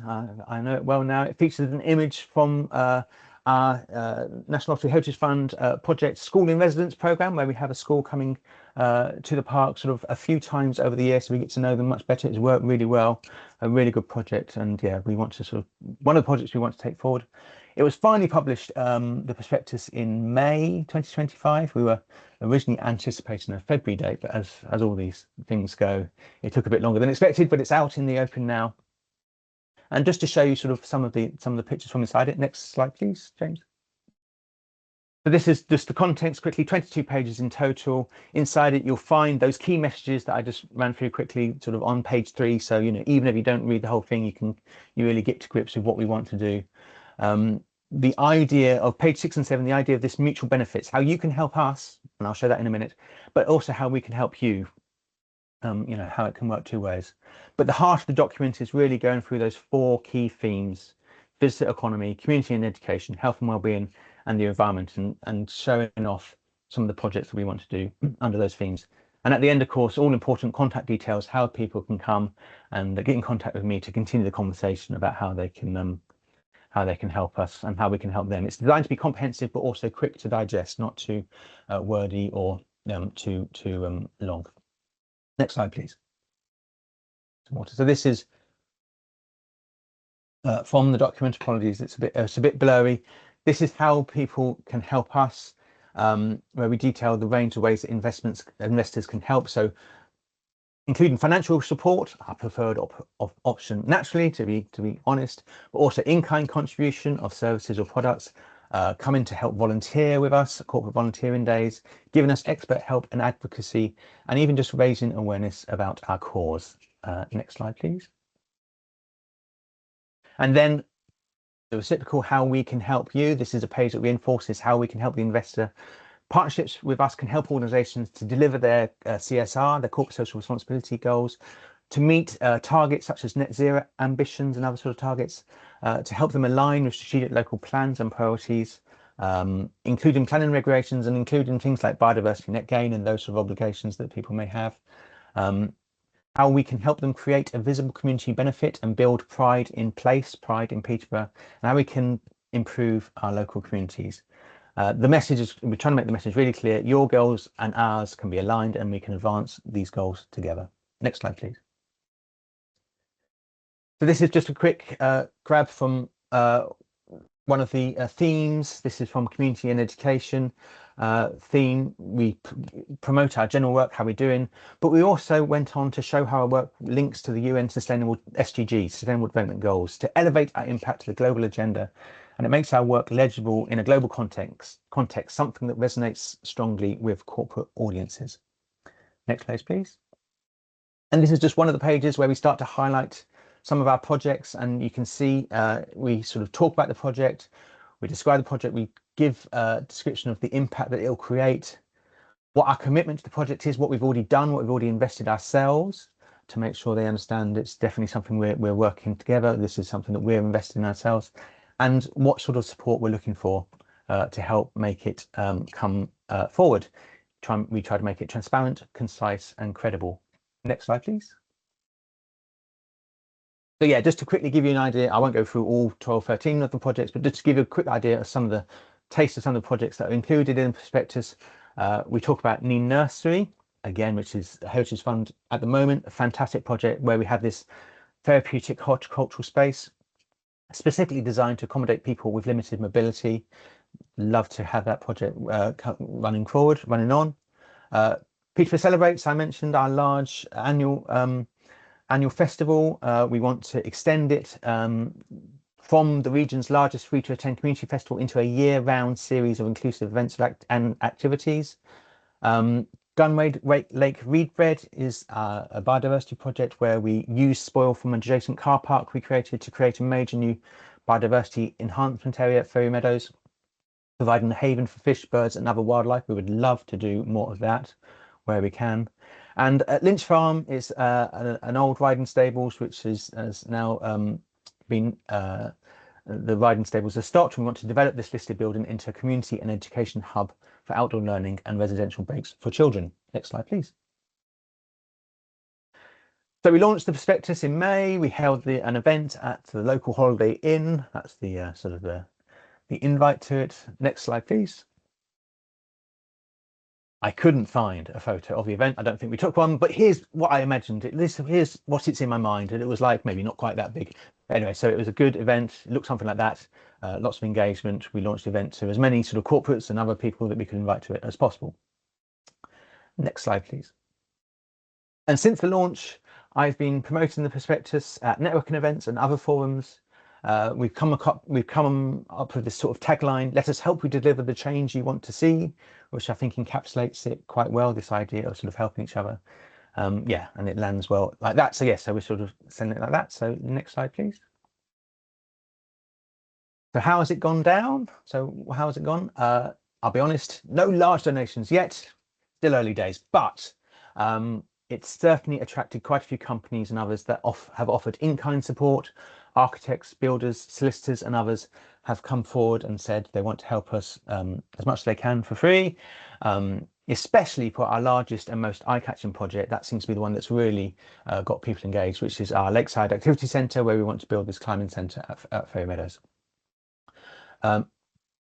I know it well now. It features an image from our National Lottery Heritage Fund project School in Residence programme, where we have a school coming to the park sort of a few times over the year, so we get to know them much better. It's worked really well, a really good project, and yeah, we want to sort of, one of the projects we want to take forward. It was finally published, the prospectus, in May 2025. We were originally anticipating a February date, but as all these things go, it took a bit longer than expected, but it's out in the open now. And just to show you sort of some of the pictures from inside it. Next slide, please, James. So this is just the contents quickly, 22 pages in total. Inside it, you'll find those key messages that I just ran through quickly, sort of on page 3. So, you know, even if you don't read the whole thing, you really get to grips with what we want to do. The idea of page 6 and 7, the idea of this mutual benefits, how you can help us, and I'll show that in a minute, but also how we can help you. You know, how it can work 2 ways. But the heart of the document is really going through those 4 key themes: visitor economy, community and education, health and well-being, and the environment, and showing off some of the projects that we want to do under those themes. And at the end, of course, all important contact details, how people can come and get in contact with me to continue the conversation about how they can how they can help us and how we can help them. It's designed to be comprehensive, but also quick to digest, not too wordy or too long. Next slide, please. So this is from the document. Apologies, it's a bit blurry. This is how people can help us, where we detail the range of ways that investors can help. So including financial support, our preferred option naturally, to be honest, but also in-kind contribution of services or products, coming to help volunteer with us, corporate volunteering days, giving us expert help and advocacy, and even just raising awareness about our cause. Next slide, please. And then the reciprocal, how we can help you. This is a page that reinforces how we can help the investor. Partnerships with us can help organizations to deliver their CSR, their corporate social responsibility goals, to meet targets such as net zero ambitions and other sort of targets, to help them align with strategic local plans and priorities, including planning regulations and including things like biodiversity net gain and those sort of obligations that people may have. How we can help them create a visible community benefit and build pride in place, pride in Peterborough, and how we can improve our local communities. The message is, we're trying to make the message really clear. Your goals and ours can be aligned and we can advance these goals together. Next slide, please. So this is just a quick grab from one of the themes. This is from community and education theme. We promote our general work, how we're doing, but we also went on to show how our work links to the UN Sustainable SDGs, Sustainable Development Goals, to elevate our impact to the global agenda. And it makes our work legible in a global context, something that resonates strongly with corporate audiences. Next page, please. And this is just one of the pages where we start to highlight some of our projects, and you can see we sort of talk about the project, we describe the project, we give a description of the impact that it'll create, what our commitment to the project is, what we've already done, what we've already invested ourselves, to make sure they understand it's definitely something we're working together. This is something that we're investing in ourselves, and what sort of support we're looking for to help make it come forward. We try to make it transparent, concise, and credible. Next slide, please. So yeah, just to quickly give you an idea, I won't go through all 12, 13 of the projects, but just to give you a quick idea of some of the taste of some of the projects that are included in the prospectus. We talk about Neen Nursery, again, which is a Heritage Fund at the moment, a fantastic project where we have this therapeutic horticultural space specifically designed to accommodate people with limited mobility. Love to have that project running on. Peterborough Celebrates, I mentioned, our large annual festival. We want to extend it from the region's largest free to attend community festival into a year-round series of inclusive events and activities. Gunwade Lake Reedbred is a biodiversity project where we use spoil from an adjacent car park we created to create a major new biodiversity enhancement area at Ferry Meadows, providing a haven for fish, birds and other wildlife. We would love to do more of that where we can. And at Lynch Farm is an old riding stables, which has now been, the riding stables are stopped. We want to develop this listed building into a community and education hub for outdoor learning and residential breaks for children. Next slide, please. So we launched the prospectus in May. We held an event at the local Holiday Inn. That's the sort of the invite to it. Next slide, please. I couldn't find a photo of the event. I don't think we took one, but here's what I imagined. Here's what it's in my mind, and it was like maybe not quite that big. Anyway, so it was a good event. It looked something like that. Lots of engagement. We launched the event to as many sort of corporates and other people that we could invite to it as possible. Next slide, please. And since the launch, I've been promoting the prospectus at networking events and other forums. We've come up with this sort of tagline: "Let us help you deliver the change you want to see," which I think encapsulates it quite well, this idea of sort of helping each other. Yeah, and it lands well like that. So yes, so we're sort of sending it like that. So next slide, please. So how has it gone down? So how has it gone? I'll be honest, no large donations yet, still early days, but it's certainly attracted quite a few companies and others that have offered in-kind support. Architects, builders, solicitors and others have come forward and said they want to help us as much as they can for free, especially for our largest and most eye-catching project. That seems to be the one that's really got people engaged, which is our Lakeside Activity Centre, where we want to build this climbing centre at Ferry Meadows.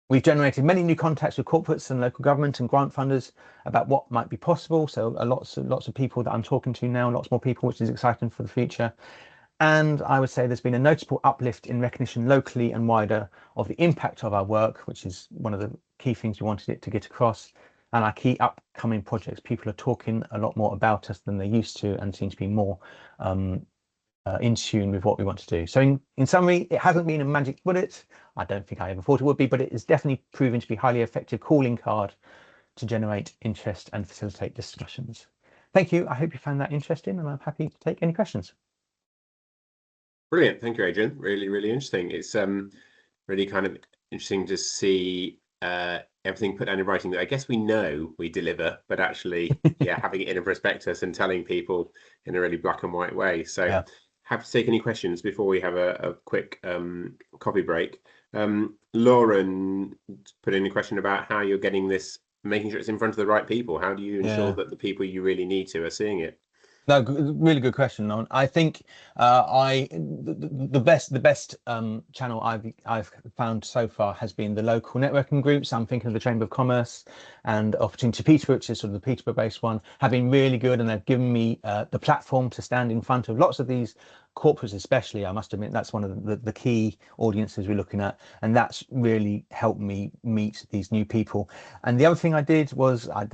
We've generated many new contacts with corporates and local government and grant funders about what might be possible. So lots of people that I'm talking to now, lots more people, which is exciting for the future. And I would say there's been a noticeable uplift in recognition locally and wider of the impact of our work, which is one of the key things we wanted it to get across. And our key upcoming projects, people are talking a lot more about us than they used to, and seem to be more in tune with what we want to do. So in summary, it hasn't been a magic bullet. I don't think I ever thought it would be, but it is definitely proven to be a highly effective calling card to generate interest and facilitate discussions. Thank you. I hope you found that interesting, and I'm happy to take any questions. Brilliant. Thank you, Adrian. Really, really interesting. It's really kind of interesting to see everything put down in writing that I guess we know we deliver, but actually, yeah, having it in a prospectus and telling people in a really black and white way. So Yeah. happy to take any questions before we have a quick coffee break. Lauren put in a question about how you're getting this, making sure it's in front of the right people. How do you ensure that the people you really need to are seeing it? No, really good question. I think the best channel I've found so far has been the local networking groups. I'm thinking of the Chamber of Commerce and Opportunity Peterborough, which is sort of the Peterborough-based one, have been really good, and they've given me the platform to stand in front of lots of these corporates, especially. I must admit that's one of the key audiences we're looking at, and that's really helped me meet these new people. And the other thing I did was I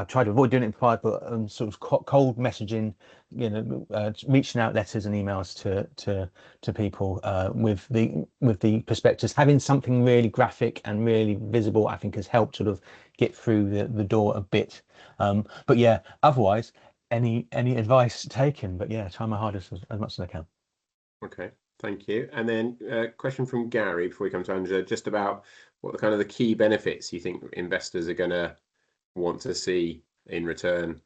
tried to avoid doing it prior, but sort of cold messaging, reaching out letters and emails to people with the prospectus. Having something really graphic and really visible, I think, has helped sort of get through the door a bit. But yeah, otherwise, any advice taken. But yeah, try my hardest as much as I can. Okay, thank you. And then a question from Gary before we come to Angela, just about what the kind of the key benefits you think investors are going to want to see in return.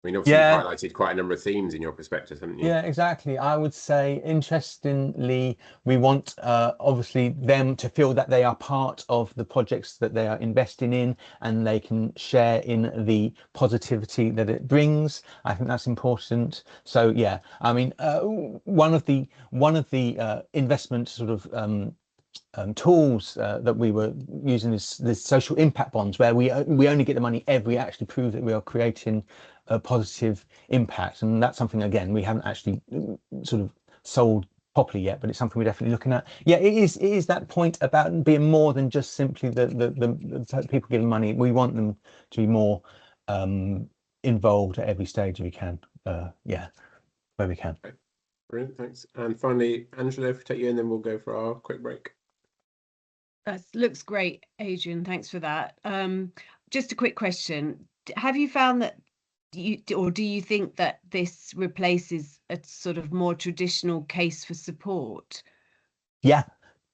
I mean, obviously, Yeah. you've highlighted quite a number of themes in your perspective, haven't you? Yeah, exactly. I would say, interestingly, we want obviously them to feel that they are part of the projects that they are investing in, and they can share in the positivity that it brings. I think that's important. So yeah, I mean, one of the investment sort of tools that we were using is the social impact bonds, where we only get the money if we actually prove that we are creating a positive impact. And that's something, again, we haven't actually sort of sold properly yet, but it's something we're definitely looking at. Yeah, it is that point about being more than just simply the people giving money. We want them to be more involved at every stage we can. Yeah, where we can. Okay. Brilliant, thanks. And finally, Angela, if we take you in, then we'll go for our quick break. That looks great, Adrian. Thanks for that. Just a quick question. Have you found that do you think that this replaces a sort of more traditional case for support? Yeah,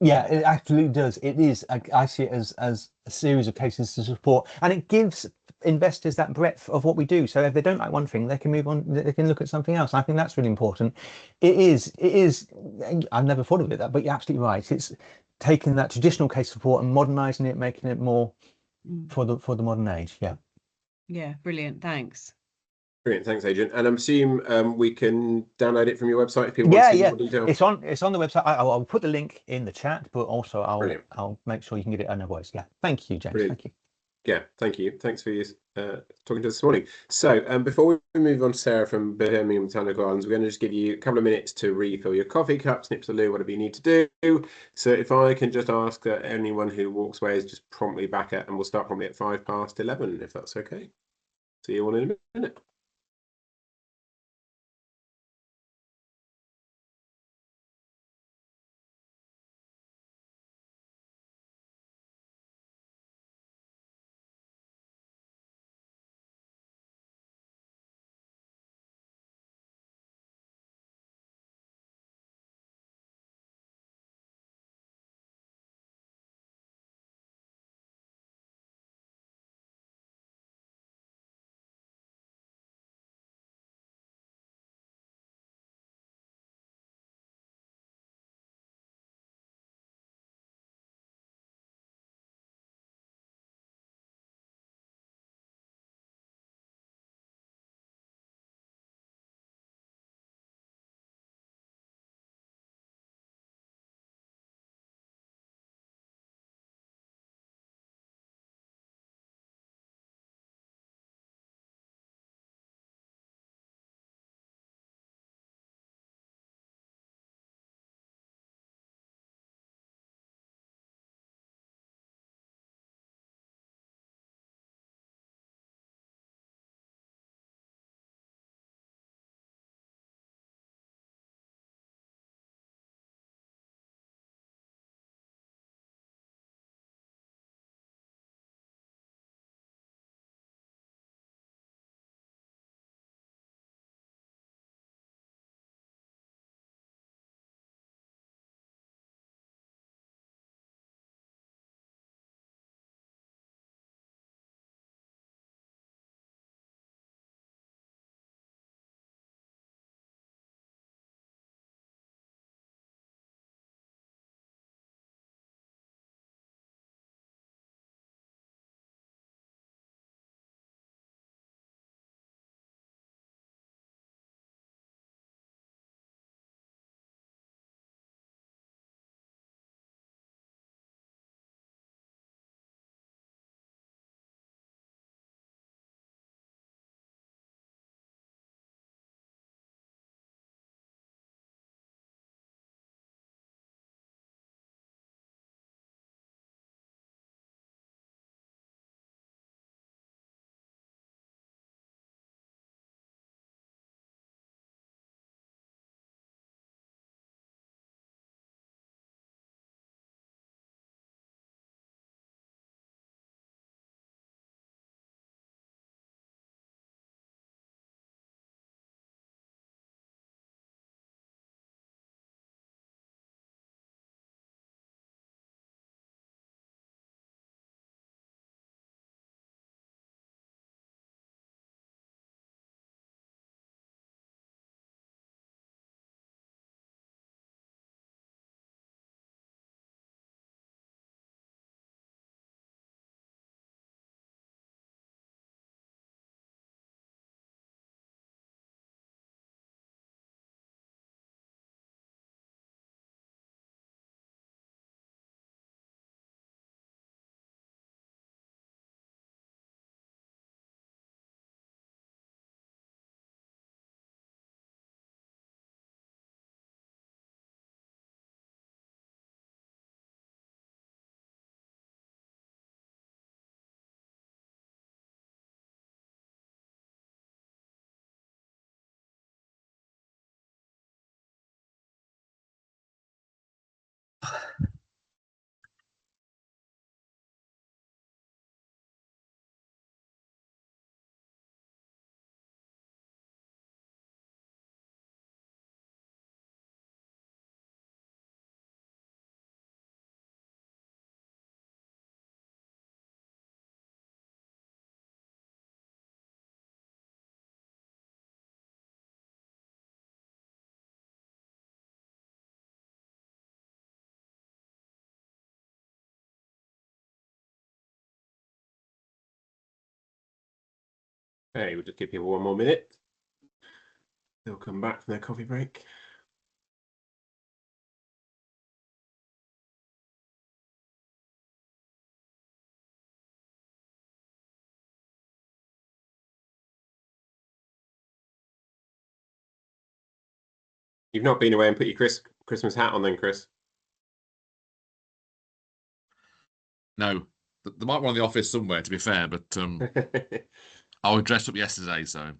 it absolutely does. It is. I see it as a series of cases to support, and it gives investors that breadth of what we do. So if they don't like one thing, they can move on. They can look at something else. I think that's really important. It is. I've never thought of it that, but you're absolutely right. It's taking that traditional case support and modernizing it, making it more for the modern age. Yeah. Yeah, brilliant. Thanks. Brilliant, thanks, Adrian. And I assume we can download it from your website if people want to see more detail. It's on the website. I'll put the link in the chat, but also I'll make sure you can get it on a voice. Yeah. Thank you, James. Brilliant. Thank you. Yeah, thank you. Thanks for talking to us this morning. So before we move on to Sarah from Birmingham Botanical Gardens, we're going to just give you a couple of minutes to refill your coffee cup, snips the loo, whatever you need to do. So if I can just ask that anyone who walks away is just promptly back at, and we'll start promptly at 11:05, if that's okay. See you all in a minute. Okay, we'll just give people 1 more minute. They'll come back from their coffee break. You've not been away and put your Christmas hat on then, Chris? No, there might be one in the office somewhere, to be fair, but I was dressed up yesterday, so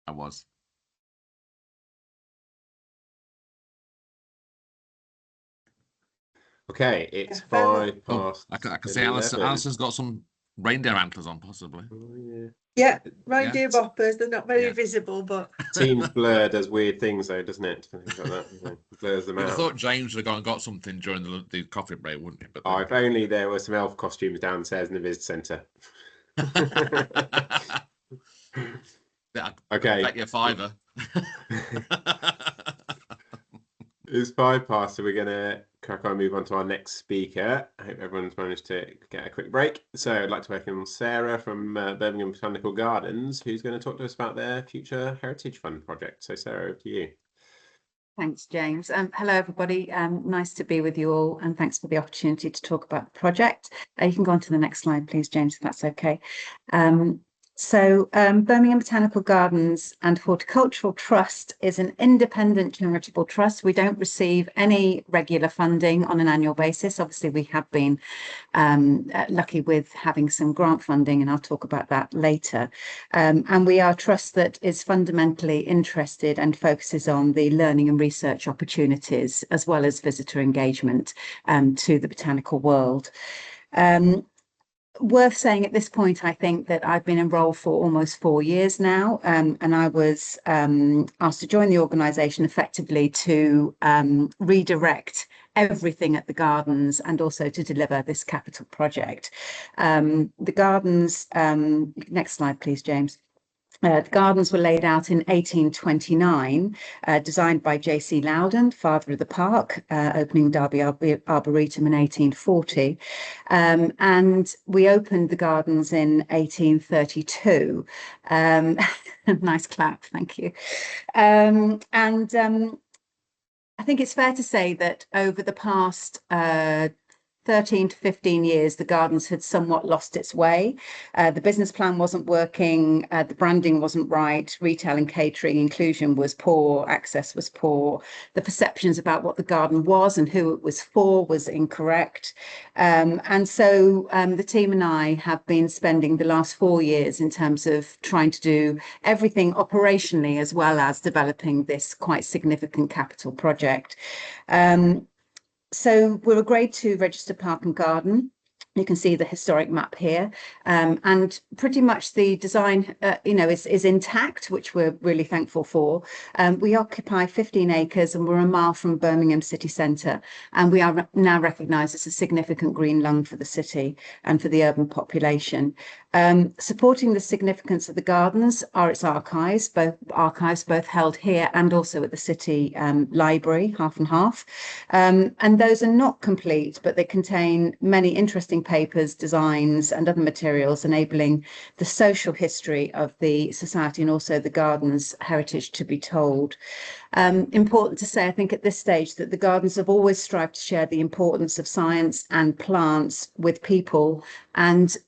I was. Okay, it's Yeah, 5 Oh, past. I can see 11. Alison's got some reindeer antlers on, possibly. Oh, yeah. Yeah, reindeer Yeah. boppers. They're not very Yeah. visible, but Teams Blur does weird things though, doesn't it? Things like that. You know, blurs them You'd have out. thought James would have gone and got something during the coffee break, wouldn't you? But Oh, if only there were some elf costumes downstairs in the visitor centre. Yeah, Okay. bet you a fiver. It's 5 past, so we're gonna crack on and move on to our next speaker. I hope everyone's managed to get a quick break. So I'd like to welcome Sarah from Birmingham Botanical Gardens, who's going to talk to us about their Future Heritage Fund project. So Sarah, over to you. Thanks, James. Hello, everybody. Nice to be with you all, and thanks for the opportunity to talk about the project. You can go on to the next slide, please, James, if that's okay. Birmingham Botanical Gardens and Horticultural Trust is an independent charitable trust. We don't receive any regular funding on an annual basis. Obviously, we have been lucky with having some grant funding, and I'll talk about that later. And we are a trust that is fundamentally interested and focuses on the learning and research opportunities, as well as visitor engagement to the botanical world. Worth saying at this point, I think that I've been enrolled for almost 4 years now, and I was asked to join the organisation effectively to redirect everything at the gardens and also to deliver this capital project. The gardens, next slide, please, James. The gardens were laid out in 1829, designed by J.C. Loudon, father of the park, opening Derby Arboretum in 1840. And we opened the gardens in 1832. Nice clap, thank you. I think it's fair to say that over the past 13 to 15 years, the gardens had somewhat lost its way. The business plan wasn't working, the branding wasn't right, retail and catering inclusion was poor, access was poor, the perceptions about what the garden was and who it was for was incorrect. The team and I have been spending the last 4 years in terms of trying to do everything operationally as well as developing this quite significant capital project. So we're a grade 2 registered park and garden. You can see the historic map here, and pretty much the design, is intact, which we're really thankful for. We occupy 15 acres and we're a mile from Birmingham city centre, and we are now recognised as a significant green lung for the city and for the urban population. Supporting the significance of the gardens are its archives, both held here and also at the city library, half and half. And those are not complete, but they contain many interesting papers, designs and other materials enabling the social history of the society and also the gardens heritage to be told. Important to say, I think at this stage, that the gardens have always strived to share the importance of science and plants with people, and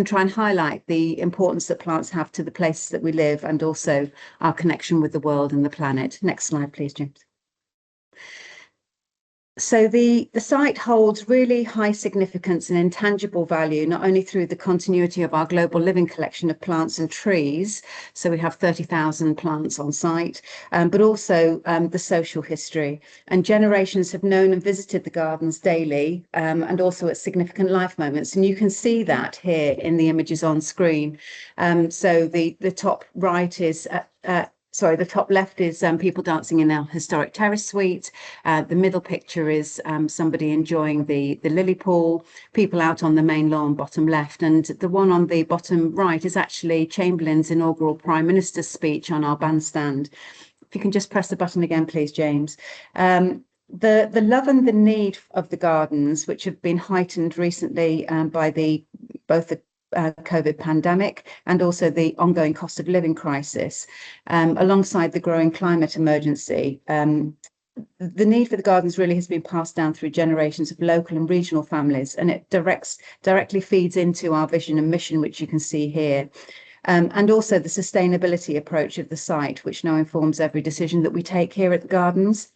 try and highlight the importance that plants have to the places that we live and also our connection with the world and the planet. Next slide, please, James. So the site holds really high significance and intangible value, not only through the continuity of our global living collection of plants and trees, so we have 30,000 plants on site, but also the social history. And generations have known and visited the gardens daily, and also at significant life moments. And you can see that here in the images on screen. So the top right is sorry, the top left is people dancing in our historic terrace suite. The middle picture is somebody enjoying the lily pool, people out on the main lawn, bottom left. And the one on the bottom right is actually Chamberlain's inaugural Prime Minister's speech on our bandstand. If you can just press the button again, please, James. The love and the need of the gardens, which have been heightened recently by both the COVID pandemic and also the ongoing cost of living crisis, alongside the growing climate emergency. The need for the gardens really has been passed down through generations of local and regional families, and it directly feeds into our vision and mission, which you can see here. And also the sustainability approach of the site, which now informs every decision that we take here at the gardens.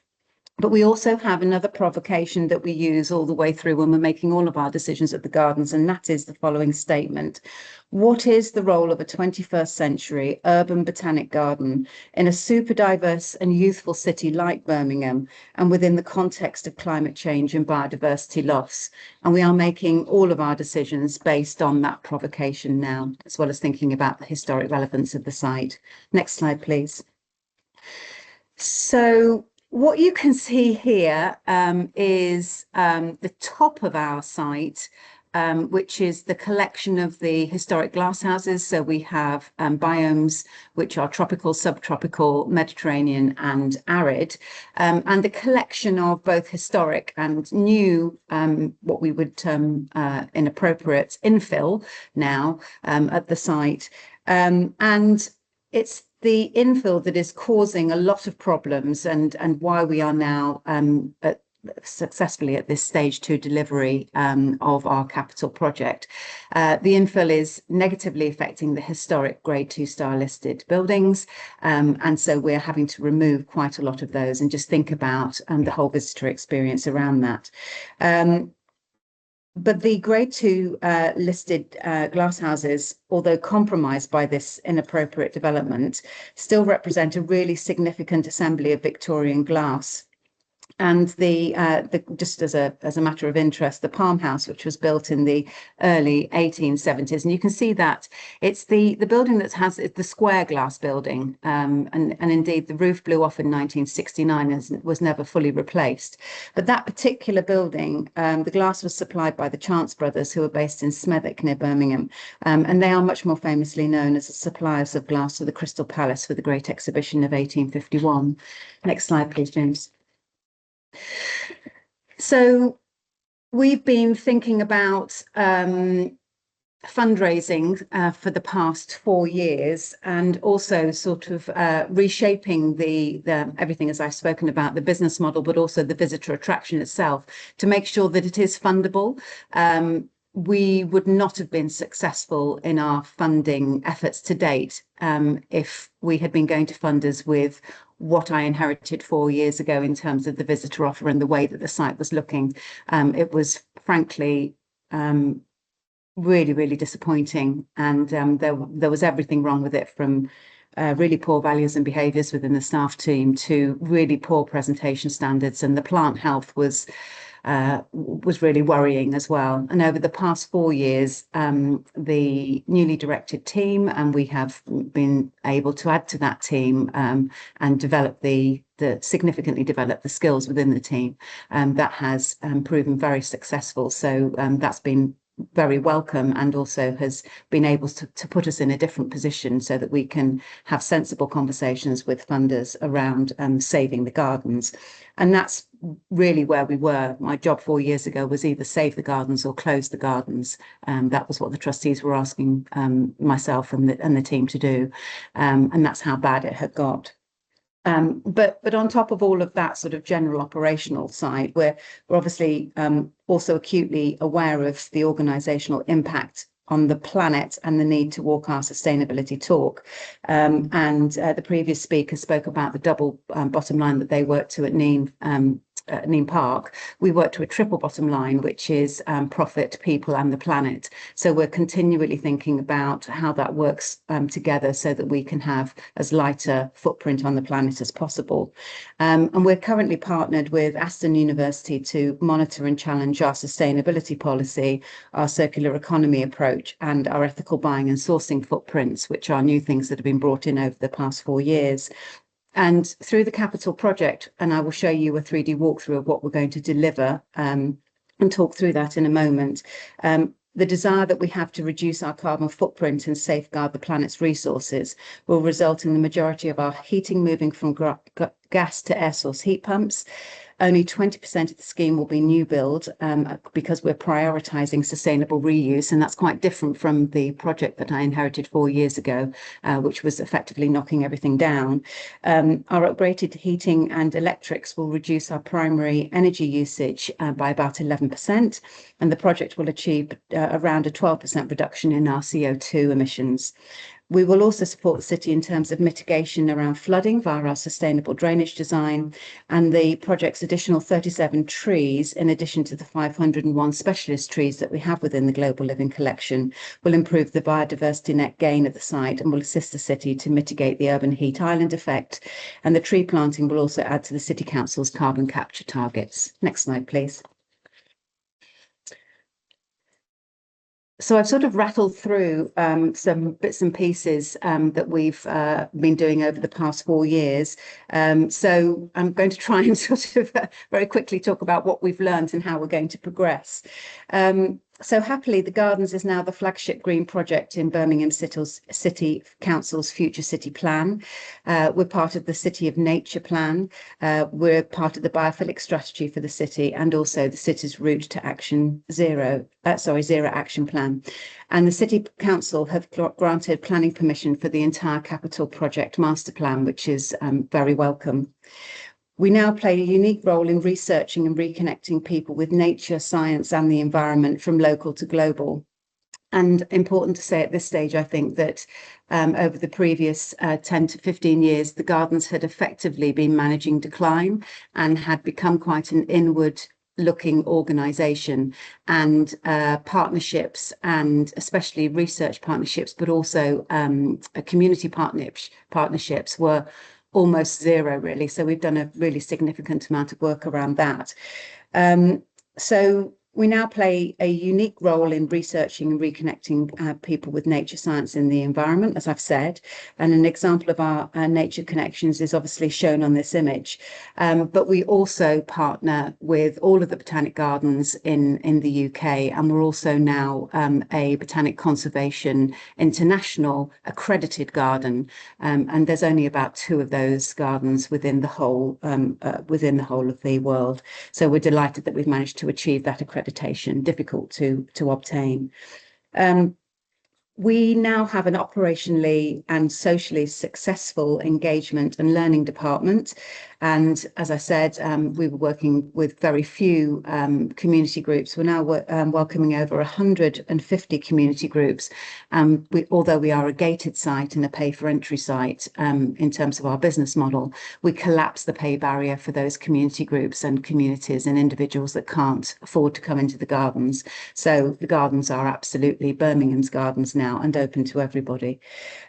But we also have another provocation that we use all the way through when we're making all of our decisions at the gardens, and that is the following statement. What is the role of a 21st century urban botanic garden in a super diverse and youthful city like Birmingham, and within the context of climate change and biodiversity loss? And we are making all of our decisions based on that provocation now, as well as thinking about the historic relevance of the site. Next slide, please. So what you can see here is the top of our site, which is the collection of the historic glasshouses. So we have biomes which are tropical, subtropical, Mediterranean and arid, and the collection of both historic and new, what we would term inappropriate infill now at the site. And it's the infill that is causing a lot of problems and why we are now successfully at this stage 2 delivery of our capital project. The infill is negatively affecting the historic grade 2 star listed buildings, and so we're having to remove quite a lot of those and just think about the whole visitor experience around that. But the grade 2 listed glasshouses, although compromised by this inappropriate development, still represent a really significant assembly of Victorian glass. And just as a matter of interest, the Palm House, which was built in the early 1870s, and you can see that it's the building that has the square glass building, and indeed the roof blew off in 1969 and was never fully replaced. But that particular building, the glass was supplied by the Chance brothers, who are based in Smethwick near Birmingham, and they are much more famously known as the suppliers of glass to the Crystal Palace for the Great Exhibition of 1851. Next slide, please, James. So we've been thinking about fundraising for the past 4 years, and also sort of reshaping the everything, as I've spoken about, the business model, but also the visitor attraction itself, to make sure that it is fundable. We would not have been successful in our funding efforts to date if we had been going to funders with what I inherited 4 years ago in terms of the visitor offer and the way that the site was looking. It was frankly really, really disappointing, and there was everything wrong with it, from really poor values and behaviours within the staff team to really poor presentation standards, and the plant health was really worrying as well. And over the past 4 years, the newly directed team, and we have been able to add to that team and develop significantly develop the skills within the team, that has proven very successful. So that's been very welcome, and also has been able to put us in a different position so that we can have sensible conversations with funders around saving the gardens. And that's really where we were. My job 4 years ago was either save the gardens or close the gardens. That was what the trustees were asking myself and the team to do, and that's how bad it had got. But on top of all of that sort of general operational side, we're obviously also acutely aware of the organisational impact on the planet and the need to walk our sustainability talk. And the previous speaker spoke about the double bottom line that they work to at NEAM Neem Park, we work to a triple bottom line, which is profit, people and the planet. So we're continually thinking about how that works together so that we can have as light a footprint on the planet as possible. And we're currently partnered with Aston University to monitor and challenge our sustainability policy, our circular economy approach, and our ethical buying and sourcing footprints, which are new things that have been brought in over the past 4 years. And through the capital project, and I will show you a 3D walkthrough of what we're going to deliver and talk through that in a moment. The desire that we have to reduce our carbon footprint and safeguard the planet's resources will result in the majority of our heating moving from gas to air source heat pumps. Only 20% of the scheme will be new build because we're prioritising sustainable reuse, and that's quite different from the project that I inherited 4 years ago, which was effectively knocking everything down. Our upgraded heating and electrics will reduce our primary energy usage by about 11%, and the project will achieve around a 12% reduction in our CO2 emissions. We will also support the city in terms of mitigation around flooding via our sustainable drainage design, and the project's additional 37 trees, in addition to the 501 specialist trees that we have within the Global Living Collection, will improve the biodiversity net gain of the site and will assist the city to mitigate the urban heat island effect. And the tree planting will also add to the City Council's carbon capture targets. Next slide, please. So I've sort of rattled through some bits and pieces that we've been doing over the past 4 years. So I'm going to try and sort of very quickly talk about what we've learned and how we're going to progress. So happily, the Gardens is now the flagship green project in Birmingham City Council's Future City Plan. We're part of the City of Nature Plan. We're part of the biophilic strategy for the city, and also the city's route to action zero action plan. And the City Council have granted planning permission for the entire capital project master plan, which is very welcome. We now play a unique role in researching and reconnecting people with nature, science and the environment from local to global. And important to say at this stage, I think that over the previous 10 to 15 years, the Gardens had effectively been managing decline and had become quite an inward looking organisation, and partnerships, and especially research partnerships, but also community partnerships were almost zero, really. So we've done a really significant amount of work around that. So we now play a unique role in researching and reconnecting people with nature, science and the environment, as I've said. And an example of our nature connections is obviously shown on this image. But we also partner with all of the botanic gardens in the UK, and we're also now a Botanic Conservation International accredited garden. And there's only about 2 of those gardens within the whole of the world. So we're delighted that we've managed to achieve that accreditation, difficult to obtain. We now have an operationally and socially successful engagement and learning department. And as I said, we were working with very few community groups. We're now welcoming over 150 community groups. Although we are a gated site and a pay for entry site in terms of our business model, we collapse the pay barrier for those community groups and communities and individuals that can't afford to come into the Gardens. So the Gardens are absolutely Birmingham's Gardens now and open to everybody.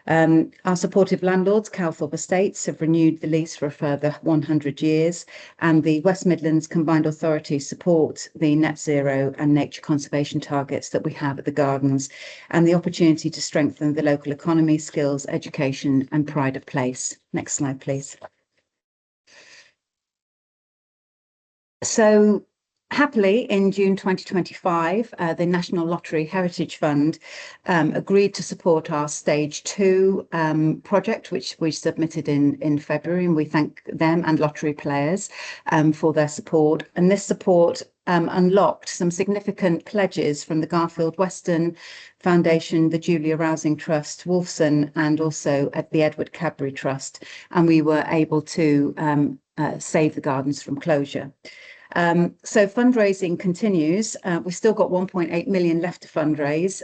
Our supportive landlords, Calthorpe Estates, have renewed the lease for a further 100 years, and the West Midlands Combined Authority support the net zero and nature conservation targets that we have at the Gardens, and the opportunity to strengthen the local economy, skills, education and pride of place. Next slide, please. So happily, in June 2025, the National Lottery Heritage Fund agreed to support our Stage 2 project, which we submitted in February, and we thank them and lottery players for their support. And this support unlocked some significant pledges from the Garfield Weston Foundation, the Julia Rousing Trust, Wolfson, and also at the Edward Cadbury Trust. And we were able to save the Gardens from closure. So fundraising continues. We've still got 1.8 million left to fundraise.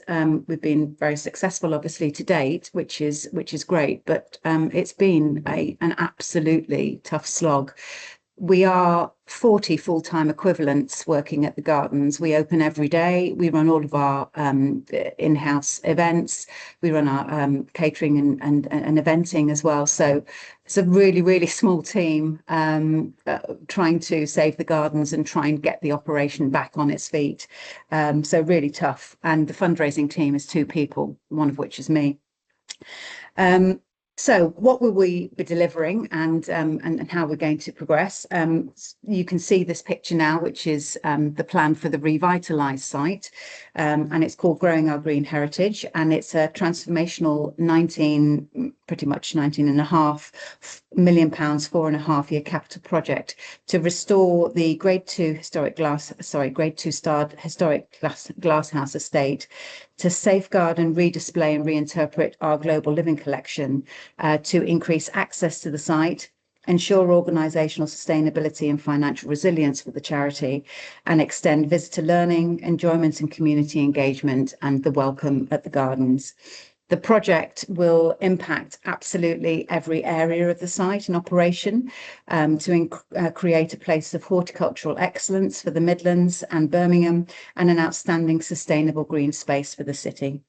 We've been very successful, obviously, to date, which is great, but it's been an absolutely tough slog. We are 40 full-time equivalents working at the gardens. We open every day. We run all of our in-house events. We run our catering and eventing as well. So it's a really, really small team trying to save the gardens and try and get the operation back on its feet. So really tough. And the fundraising team is 2 people, one of which is me. So what will we be delivering and how we're going to progress? You can see this picture now, which is the plan for the revitalised site, and it's called Growing Our Green Heritage, and it's a transformational pretty much 19.5 million pounds, 4.5-year capital project to restore the Grade 2 starred historic glasshouse estate, to safeguard and redisplay and reinterpret our global living collection, to increase access to the site, ensure organisational sustainability and financial resilience for the charity, and extend visitor learning, enjoyment and community engagement and the welcome at the gardens. The project will impact absolutely every area of the site and operation to create a place of horticultural excellence for the Midlands and Birmingham, and an outstanding sustainable green space for the city.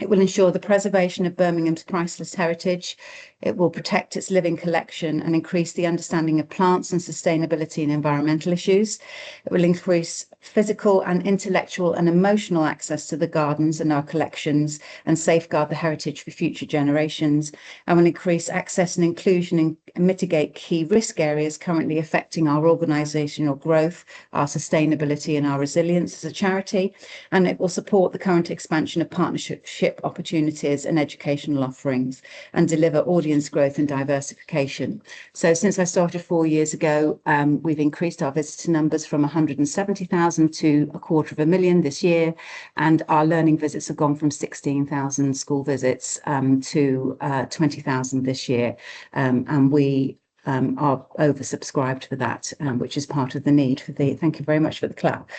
It will ensure the preservation of Birmingham's priceless heritage. It will protect its living collection and increase the understanding of plants and sustainability and environmental issues. It will increase physical and intellectual and emotional access to the gardens and our collections, and safeguard the heritage for future generations, and will increase access and inclusion and mitigate key risk areas currently affecting our organisational growth, our sustainability and our resilience as a charity. And it will support the current expansion of partnership opportunities and educational offerings, and deliver audience growth and diversification. So since I started 4 years ago, we've increased our visitor numbers from 170,000 to 250,000 this year, and our learning visits have gone from 16,000 school visits to 20,000 this year, and we are oversubscribed for that, which is part of the need for the. Thank you very much for the clap,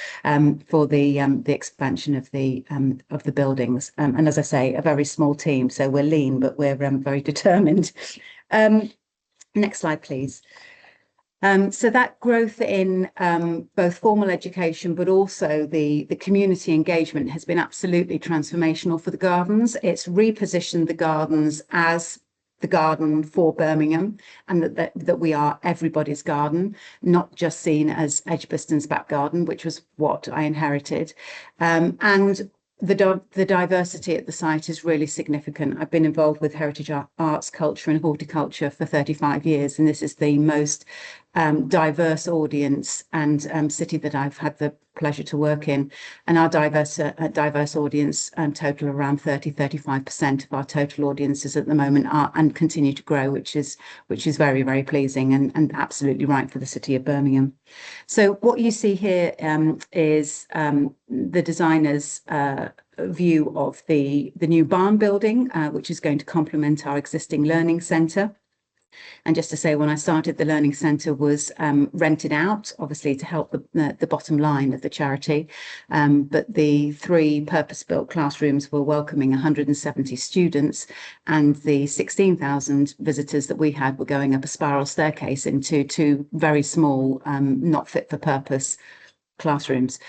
for the expansion of the buildings. And as I say, a very small team, so we're lean, but we're very determined. Next slide, please. So that growth in both formal education, but also the community engagement has been absolutely transformational for the gardens. It's repositioned the gardens as the garden for Birmingham, and that we are everybody's garden, not just seen as Edgbaston's back garden, which was what I inherited. And the diversity at the site is really significant. I've been involved with heritage arts, culture and horticulture for 35 years, and this is the most diverse audience and city that I've had the pleasure to work in. And our diverse audience total around 35% of our total audiences at the moment are, and continue to grow, which is very, very pleasing and absolutely right for the city of Birmingham. So what you see here is the designer's view of the new barn building, which is going to complement our existing learning centre. And just to say, when I started, the Learning Centre was rented out, obviously to help the bottom line of the charity. But the 3 purpose-built classrooms were welcoming 170 students, and the 16,000 visitors that we had were going up a spiral staircase into 2 very small, not fit for purpose classrooms.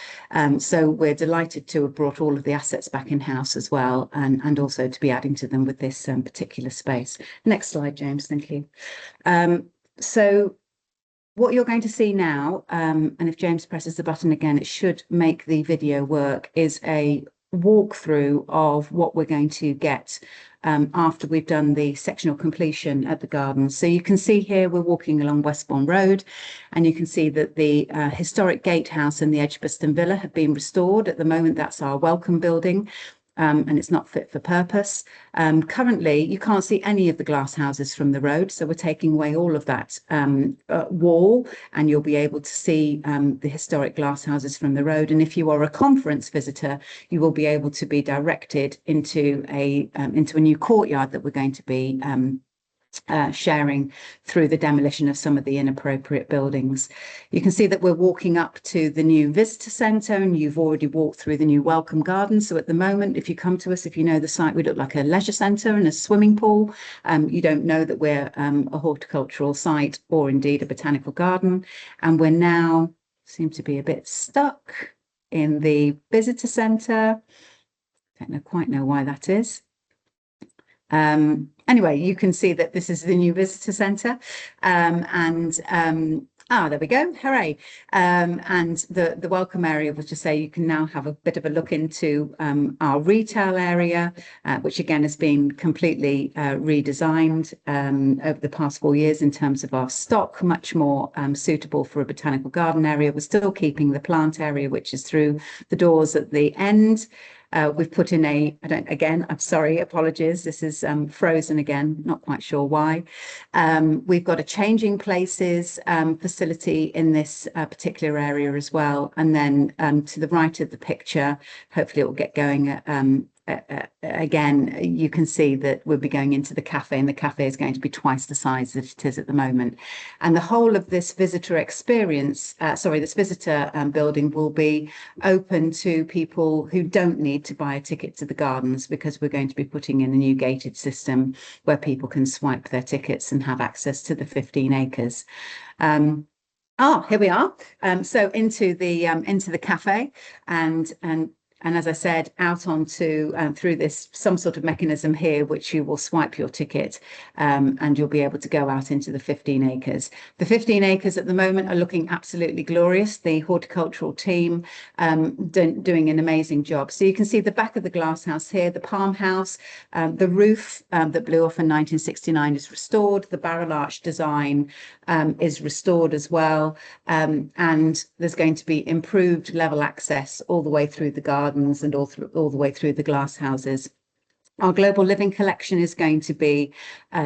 So we're delighted to have brought all of the assets back in-house as well, and also to be adding to them with this particular space. Next slide, James, thank you. So what you're going to see now, and if James presses the button again, it should make the video work, is a walkthrough of what we're going to get after we've done the sectional completion at the gardens. So you can see here we're walking along Westbourne Road, and you can see that the historic gatehouse and the Edgbaston Villa have been restored. At the moment, that's our welcome building. And it's not fit for purpose. Currently, you can't see any of the glass houses from the road, so we're taking away all of that wall, and you'll be able to see the historic glass houses from the road. And if you are a conference visitor, you will be able to be directed into a new courtyard that we're going to be sharing through the demolition of some of the inappropriate buildings. You can see that we're walking up to the new visitor centre, and you've already walked through the new welcome garden. So at the moment, if you come to us, if you know the site, we look like a leisure centre and a swimming pool. You don't know that we're a horticultural site or indeed a botanical garden. And we're now seem to be a bit stuck in the visitor centre. Don't quite know why that is. Anyway, you can see that this is the new visitor centre, there we go, hooray. And the welcome area was to say you can now have a bit of a look into our retail area, which again has been completely redesigned over the past 4 years in terms of our stock, much more suitable for a botanical garden area. We're still keeping the plant area, which is through the doors at the end. We've put in I'm sorry, apologies. This is frozen again, not quite sure why. We've got a changing places facility in this particular area as well. And then to the right of the picture, hopefully it will get going again, you can see that we'll be going into the cafe, and the cafe is going to be twice the size that it is at the moment. And the whole of this visitor experience, this visitor building will be open to people who don't need to buy a ticket to the gardens, because we're going to be putting in a new gated system where people can swipe their tickets and have access to the 15 acres. Here we are. So into the cafe, and as I said, out onto through this some sort of mechanism here, which you will swipe your ticket, and you'll be able to go out into the 15 acres. The 15 acres at the moment are looking absolutely glorious. The horticultural team doing an amazing job. So you can see the back of the glass house here, the palm house, the roof that blew off in 1969 is restored. The barrel arch design is restored as well, and there's going to be improved level access all the way through the gardens and all the way through the glass houses. Our global living collection is going to be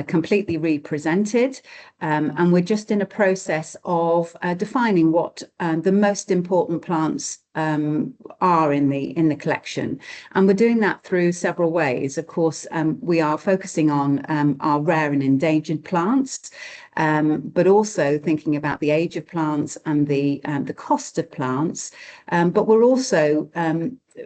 completely represented, and we're just in a process of defining what the most important plants are in the collection, and we're doing that through several ways. Of course, we are focusing on our rare and endangered plants, but also thinking about the age of plants and the cost of plants. But we're also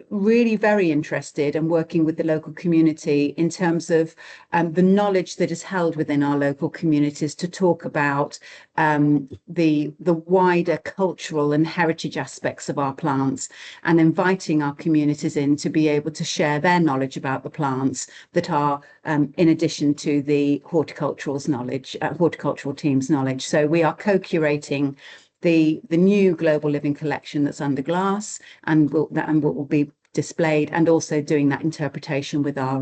really very interested in working with the local community in terms of the knowledge that is held within our local communities to talk about the wider cultural and heritage aspects of our plants, and inviting our communities in to be able to share their knowledge about the plants that are in addition to the horticultural team's knowledge. So we are co-curating the new global living collection that's under glass, and will be displayed, and also doing that interpretation with our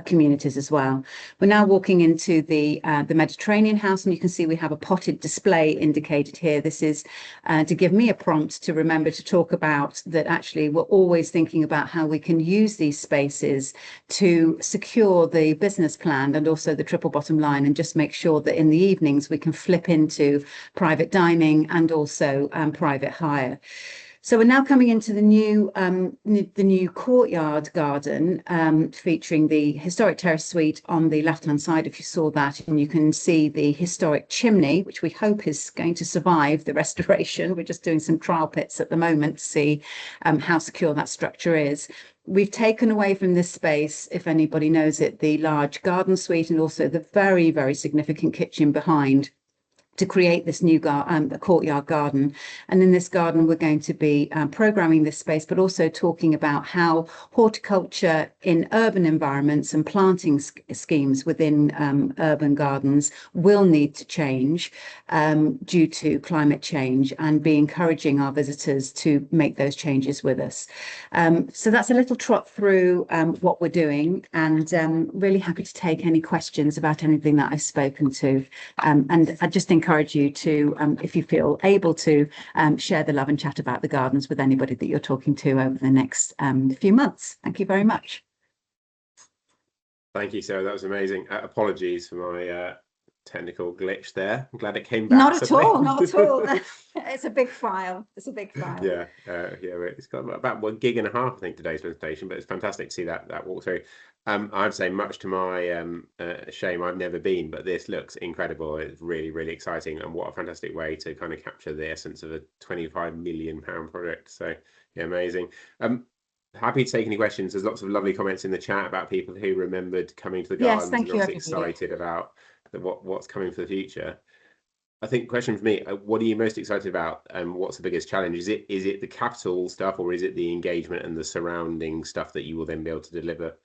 communities as well. We're now walking into the Mediterranean house, and you can see we have a potted display indicated here. This is to give me a prompt to remember to talk about that. Actually, we're always thinking about how we can use these spaces to secure the business plan and also the triple bottom line, and just make sure that in the evenings we can flip into private dining and also private hire. So we're now coming into the new courtyard garden, featuring the historic terrace suite on the left-hand side, if you saw that, and you can see the historic chimney, which we hope is going to survive the restoration. We're just doing some trial pits at the moment to see how secure that structure is. We've taken away from this space, if anybody knows it, the large garden suite, and also the very, very significant kitchen behind, to create this new courtyard garden. And in this garden, we're going to be programming this space, but also talking about how horticulture in urban environments and planting schemes within urban gardens will need to change due to climate change, and be encouraging our visitors to make those changes with us. So that's a little trot through what we're doing, and really happy to take any questions about anything that I've spoken to. And I just encourage you to, if you feel able to, share the love and chat about the gardens with anybody that you're talking to over the next few months. Thank you very much. Thank you, Sarah. That was amazing. Apologies for my technical glitch there. I'm glad it came back. Not at all, not at all. It's a big file. It's a big file. Yeah, it's got about 1.5 gigs, I think, today's presentation, but it's fantastic to see that walk through. I'd say, much to my shame, I've never been, but this looks incredible. It's really, really exciting, and what a fantastic way to kind of capture the essence of a £25 million project. So yeah, amazing. Happy to take any questions. There's lots of lovely comments in the chat about people who remembered coming to the Yes, gardens thank and you, obviously everybody. excited about what's coming for the future. I think question for me, what are you most excited about, and what's the biggest challenge? Is it the capital stuff, or is it the engagement and the surrounding stuff that you will then be able to deliver?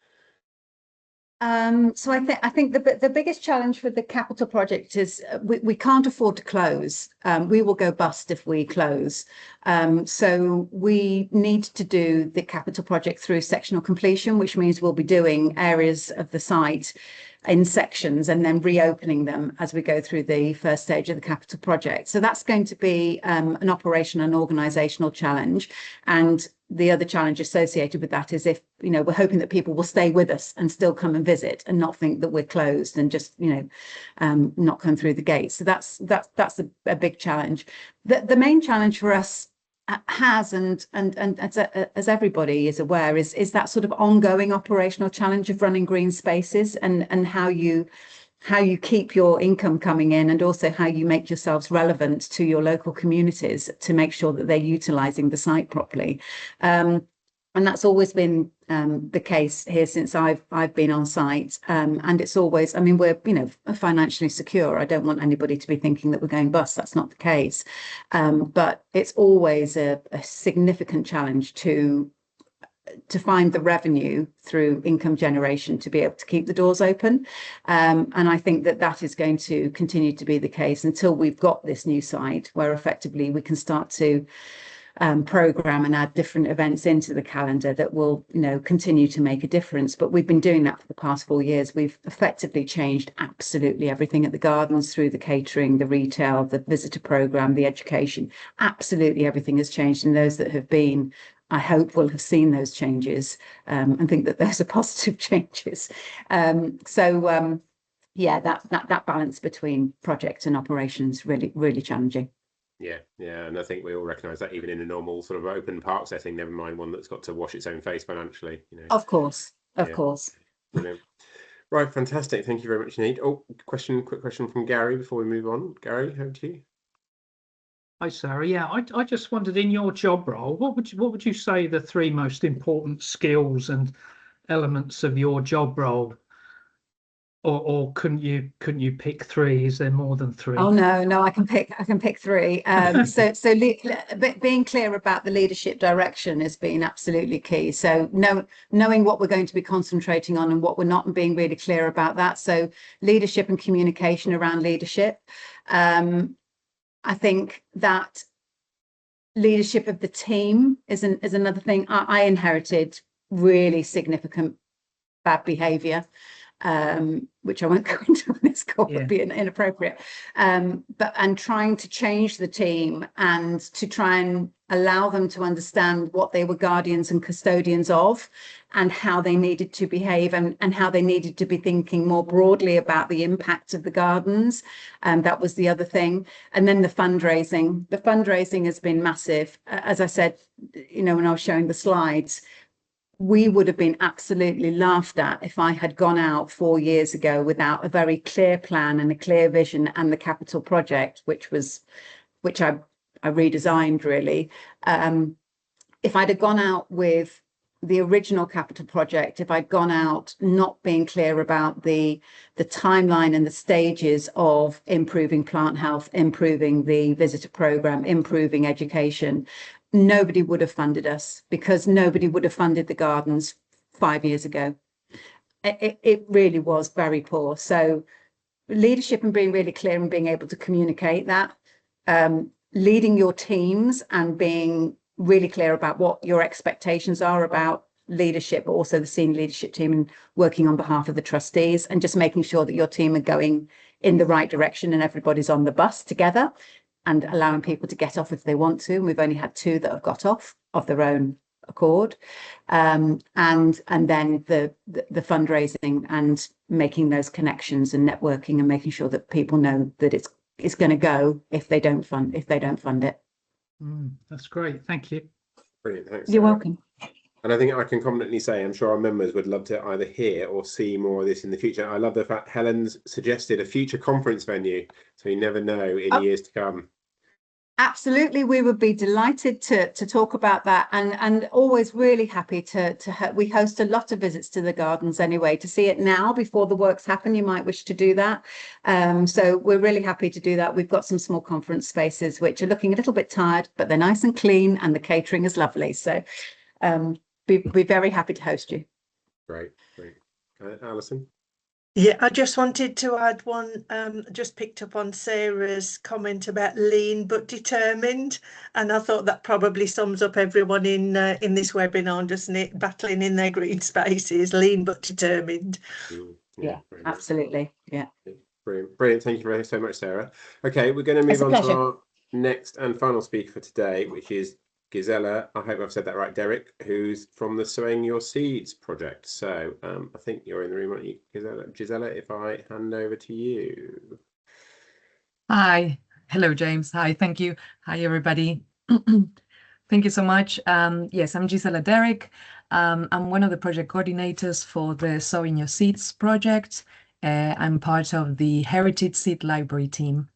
So I think the biggest challenge for the capital project is we can't afford to close. We will go bust if we close. So we need to do the capital project through sectional completion, which means we'll be doing areas of the site in sections and then reopening them as we go through the first stage of the capital project. So that's going to be an operational and organisational challenge. And the other challenge associated with that is if, we're hoping that people will stay with us and still come and visit and not think that we're closed and just, not come through the gates. So that's a big challenge. The main challenge for us has, and as everybody is aware, is that sort of ongoing operational challenge of running green spaces and how you keep your income coming in, and also how you make yourselves relevant to your local communities to make sure that they're utilising the site properly. And that's always been the case here since I've been on site. And it's always, we're, financially secure. I don't want anybody to be thinking that we're going bust. That's not the case. But it's always a significant challenge to find the revenue through income generation to be able to keep the doors open. And I think that is going to continue to be the case until we've got this new site where effectively we can start to program and add different events into the calendar that will, continue to make a difference. But we've been doing that for the past 4 years. We've effectively changed absolutely everything at the gardens, through the catering, the retail, the visitor program, the education. Absolutely everything has changed, and those that have been, I hope, will have seen those changes and think that those are positive changes. Yeah, that balance between project and operations really, really challenging. Yeah, and I think we all recognise that even in a normal sort of open park setting, never mind one that's got to wash its own face financially. Of course. Brilliant. Right, fantastic. Thank you very much, Nate. Oh, quick question from Gary before we move on. Gary, over to you. Hi, Sarah. Yeah, I just wondered, in your job role, what would you say the 3 most important skills and elements of your job role? Or couldn't you pick 3? Is there more than 3? Oh no, I can pick 3. So being clear about the leadership direction has been absolutely key. So knowing what we're going to be concentrating on and what we're not, and being really clear about that. So leadership and communication around leadership. I think that leadership of the team is another thing. I inherited really significant bad behaviour, which I won't go into on this call, would be inappropriate. But trying to change the team and to try and allow them to understand what they were guardians and custodians of, and how they needed to behave, and how they needed to be thinking more broadly about the impact of the gardens. And that was the other thing. And then the fundraising. The fundraising has been massive. As I said, when I was showing the slides, we would have been absolutely laughed at if I had gone out 4 years ago without a very clear plan and a clear vision, and the capital project, which I redesigned really. If I'd have gone out with the original capital project, if I'd gone out not being clear about the timeline and the stages of improving plant health, improving the visitor program, improving education, nobody would have funded us, because nobody would have funded the gardens 5 years ago. It really was very poor. So leadership and being really clear and being able to communicate that, leading your teams and being really clear about what your expectations are about leadership, but also the senior leadership team, and working on behalf of the trustees, and just making sure that your team are going in the right direction and everybody's on the bus together, and allowing people to get off if they want to. And we've only had 2 that have got off of their own accord. And then the fundraising and making those connections and networking, and making sure that people know that it's going to go if they don't fund it. That's great. Thank you. Brilliant. Thanks. You're welcome. And I think I can confidently say, I'm sure our members would love to either hear or see more of this in the future. I love the fact Helen's suggested a future conference venue, so you never know in years to come. Absolutely, we would be delighted to talk about that, and always really happy we host a lot of visits to the gardens anyway. To see it now before the works happen, you might wish to do that. So we're really happy to do that. We've got some small conference spaces which are looking a little bit tired, but they're nice and clean, and the catering is lovely. So be very happy to host you. Great. Alison? Yeah, I just wanted to add one, just picked up on Sarah's comment about lean but determined, and I thought that probably sums up everyone in this webinar, doesn't it? Battling in their green spaces, lean but determined. Yeah, absolutely. Yeah. Brilliant. Thank you so much, Sarah. Okay, we're going to move on to our next and final speaker for today, which is Gisela, I hope I've said that right, Derek, who's from the Sowing Your Seeds project. So I think you're in the room, aren't you, Gisela? Gisela, if I hand over to you. Hi. Hello, James. Hi. Thank you. Hi, everybody. Thank you so much. Yes, I'm Gisela Derek. I'm one of the project coordinators for the Sowing Your Seeds project. I'm part of the Heritage Seed Library team.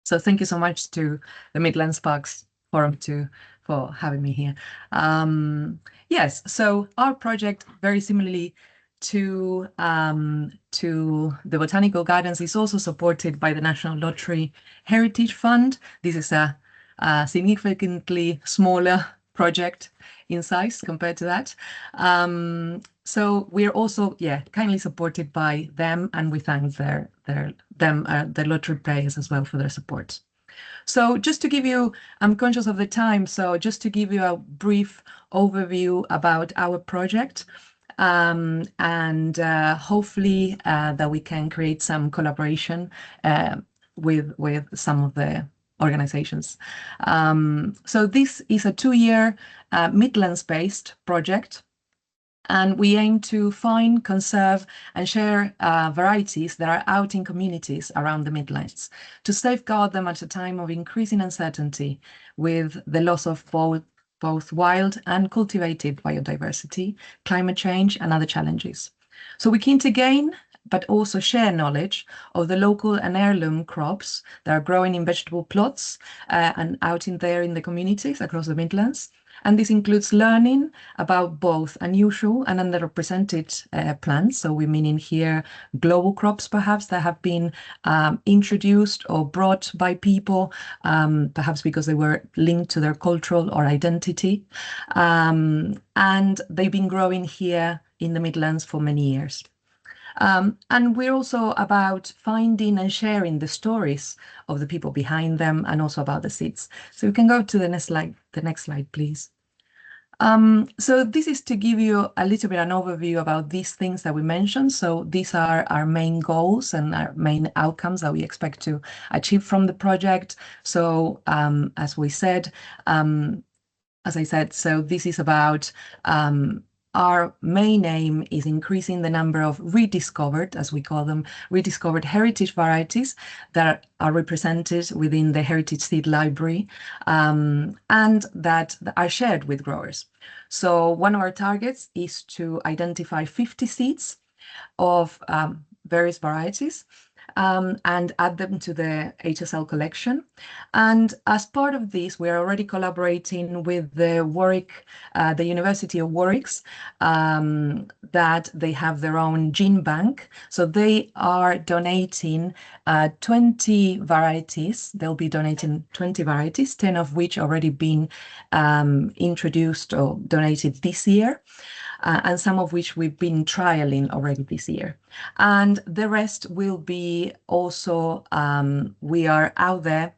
So thank you so much to the Midlands Parks Forum for having me here. Yes, so our project, very similarly to the Botanical Gardens, is also supported by the National Lottery Heritage Fund. This is a significantly smaller project in size compared to that. So we're also, kindly supported by them, and we thank the lottery players as well for their support. So just to give you, I'm conscious of the time, so just to give you a brief overview about our project, and hopefully that we can create some collaboration with some of the organizations. So this is a 2-year Midlands-based project, and we aim to find, conserve, and share varieties that are out in communities around the Midlands, to safeguard them at a time of increasing uncertainty with the loss of both wild and cultivated biodiversity, climate change, and other challenges. So we're keen to gain, but also share knowledge of the local and heirloom crops that are growing in vegetable plots and out in the communities across the Midlands. And this includes learning about both unusual and underrepresented plants. So we mean in here global crops, perhaps, that have been introduced or brought by people, perhaps because they were linked to their cultural or identity. And they've been growing here in the Midlands for many years. And we're also about finding and sharing the stories of the people behind them, and also about the seeds. So we can go to the next slide, please. So this is to give you a little bit an overview about these things that we mentioned. So these are our main goals and our main outcomes that we expect to achieve from the project. So as I said, so this is about our main aim is increasing the number of rediscovered, as we call them, rediscovered heritage varieties that are represented within the Heritage Seed Library, and that are shared with growers. So one of our targets is to identify 50 seeds of various varieties, and add them to the HSL collection. And as part of this, we're already collaborating with the University of Warwick's, that they have their own gene bank. So they are donating 20 varieties. They'll be donating 20 varieties, 10 of which already been introduced or donated this year. And some of which we've been trialing already this year. And the rest will be also, we are out there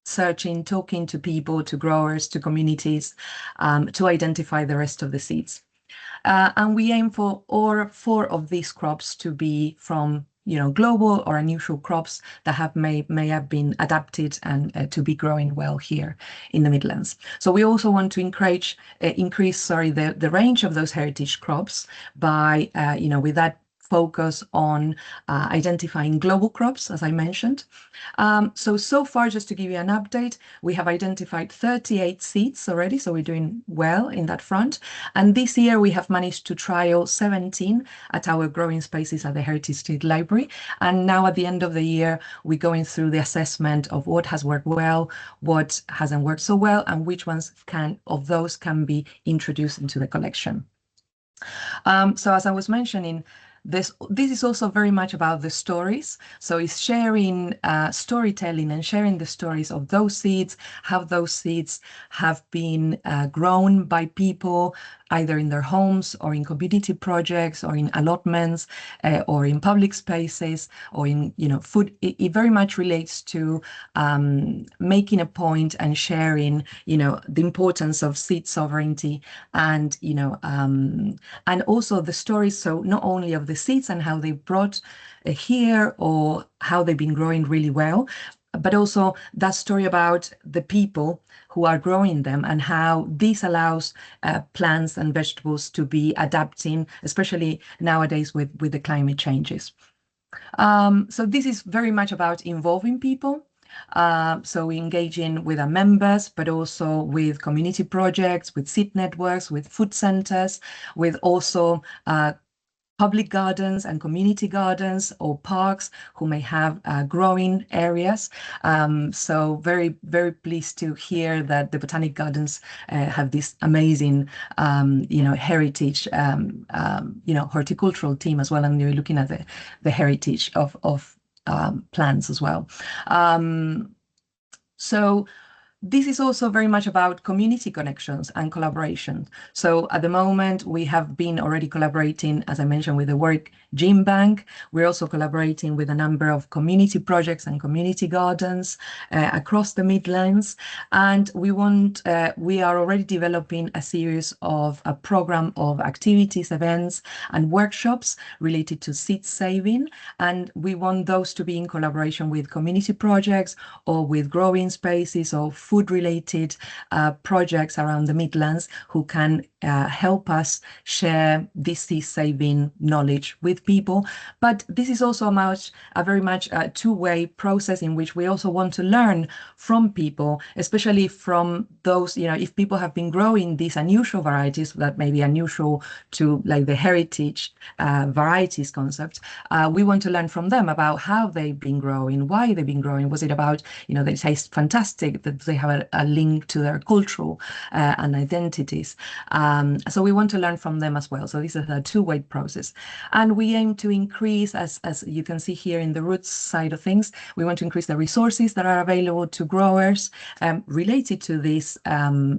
searching, talking to people, to growers, to communities, to identify the rest of the seeds. And we aim for all 4 of these crops to be from global or unusual crops that may have been adapted and to be growing well here in the Midlands. So we also want to increase the range of those heritage crops by with that focus on identifying global crops, as I mentioned. So far, just to give you an update, we have identified 38 seeds already, so we're doing well in that front. And this year we have managed to trial 17 at our growing spaces at the Heritage State Library. And now at the end of the year, we're going through the assessment of what has worked well, what hasn't worked so well, and which ones of those can be introduced into the collection. So as I was mentioning, this is also very much about the stories. So it's sharing storytelling and sharing the stories of those seeds, how those seeds have been grown by people, either in their homes or in community projects or in allotments or in public spaces or in food. It very much relates to making a point and sharing the importance of seed sovereignty and and also the stories, so not only of the seeds and how they brought here or how they've been growing really well, but also that story about the people who are growing them and how this allows plants and vegetables to be adapting, especially nowadays with the climate changes. So this is very much about involving people. So engaging with our members, but also with community projects, with seed networks, with food centers, with also public gardens and community gardens or parks who may have growing areas. So very, very pleased to hear that the Botanic Gardens have this amazing, heritage, horticultural team as well. And you're looking at the heritage of plants as well. So this is also very much about community connections and collaboration. So at the moment, we have been already collaborating, as I mentioned, with the Work Gene Bank. We're also collaborating with a number of community projects and community gardens across the Midlands. And we are already developing a series of a program of activities, events, and workshops related to seed saving. And we want those to be in collaboration with community projects or with growing spaces or food-related projects around the Midlands who can help us share this seed-saving knowledge with people. But this is also a very much two-way process in which we also want to learn from people, especially from those, if people have been growing these unusual varieties that may be unusual to like the heritage varieties concept. We want to learn from them about how they've been growing, why they've been growing. Was it about, they taste fantastic, that they have a link to their cultural and identities. So we want to learn from them as well. So this is a two-way process. And we aim to increase, as you can see here in the roots side of things, we want to increase the resources that are available to growers related to these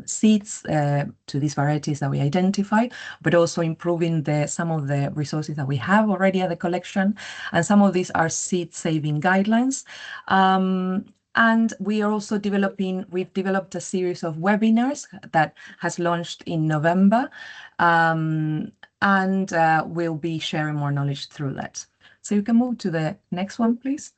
seeds, to these varieties that we identify, but also improving some of the resources that we have already at the collection. And some of these are seed saving guidelines. And we are also we've developed a series of webinars that has launched in November, and we'll be sharing more knowledge through that. So you can move to the next one, please.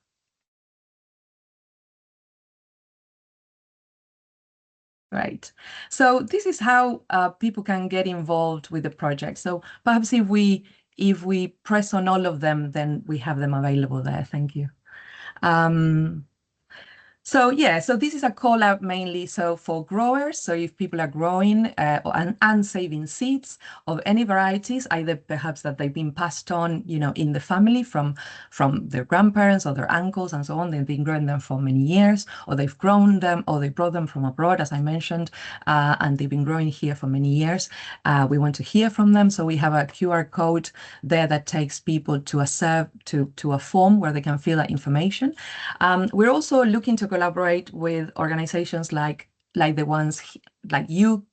Right. So this is how people can get involved with the project. So perhaps if we press on all of them, then we have them available there. Thank you. So this is a call out mainly for growers. So if people are growing and saving seeds of any varieties, either perhaps that they've been passed on, in the family from their grandparents or their uncles and so on, they've been growing them for many years, or they've grown them, or they brought them from abroad, as I mentioned, and they've been growing here for many years. We want to hear from them. So we have a QR code there that takes people to a form where they can fill that information. We're also looking to collaborate with organizations like the ones like you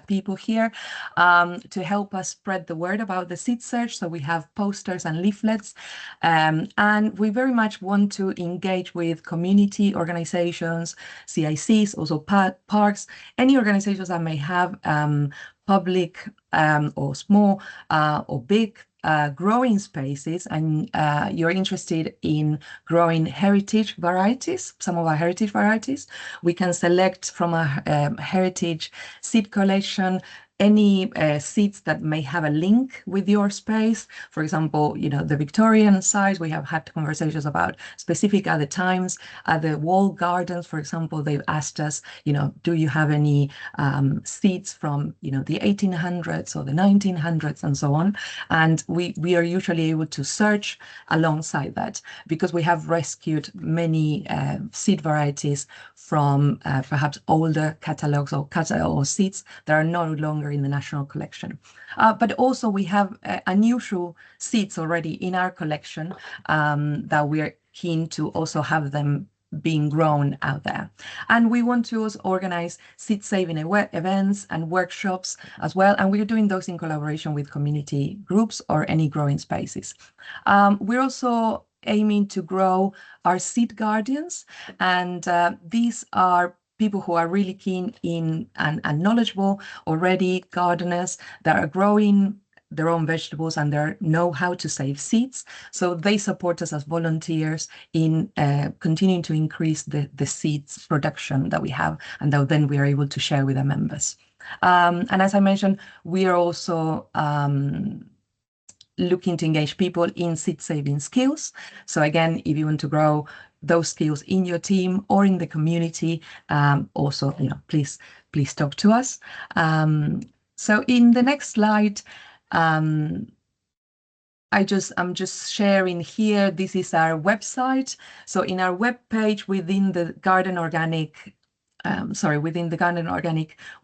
people here to help us spread the word about the seed search. So we have posters and leaflets, and we very much want to engage with community organizations, CICs, also parks, any organizations that may have public or small or big growing spaces, and you're interested in growing heritage varieties, some of our heritage varieties. We can select from a heritage seed collection any seats that may have a link with your space. For example, the Victorian side, we have had conversations about specific other times. At the wall gardens, for example, they've asked us, do you have any seats from, the 1800s or the 1900s and so on? And we are usually able to search alongside that, because we have rescued many seat varieties from perhaps older catalogs or seats that are no longer in the national collection. But also we have unusual seats already in our collection that we're keen to also have them being grown out there. And we want to also organize seat saving events and workshops as well. And we're doing those in collaboration with community groups or any growing spaces. We're also aiming to grow our seat guardians, and these are people who are really keen in and knowledgeable already, gardeners that are growing their own vegetables and they know how to save seeds. So they support us as volunteers in continuing to increase the seeds production that we have, and that then we are able to share with our members. And as I mentioned, we are also looking to engage people in seed saving skills. So again, if you want to grow those skills in your team or in the community, also, please talk to us. So in the next slide, I'm just sharing here. This is our website. So in our webpage within the Garden Organic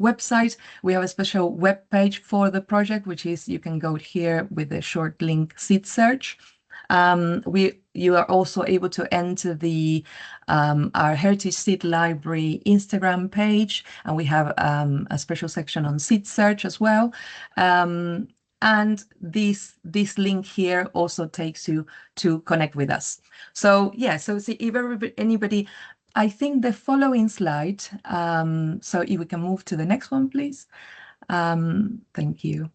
website, we have a special web page for the project, which is, you can go here with the short link seed search. You are also able to enter our Heritage Seed Library Instagram page, and we have a special section on seed search as well. And this link here also takes you to connect with us. So yeah, so see if anybody. I think the following slide, so if we can move to the next one, please. Thank you.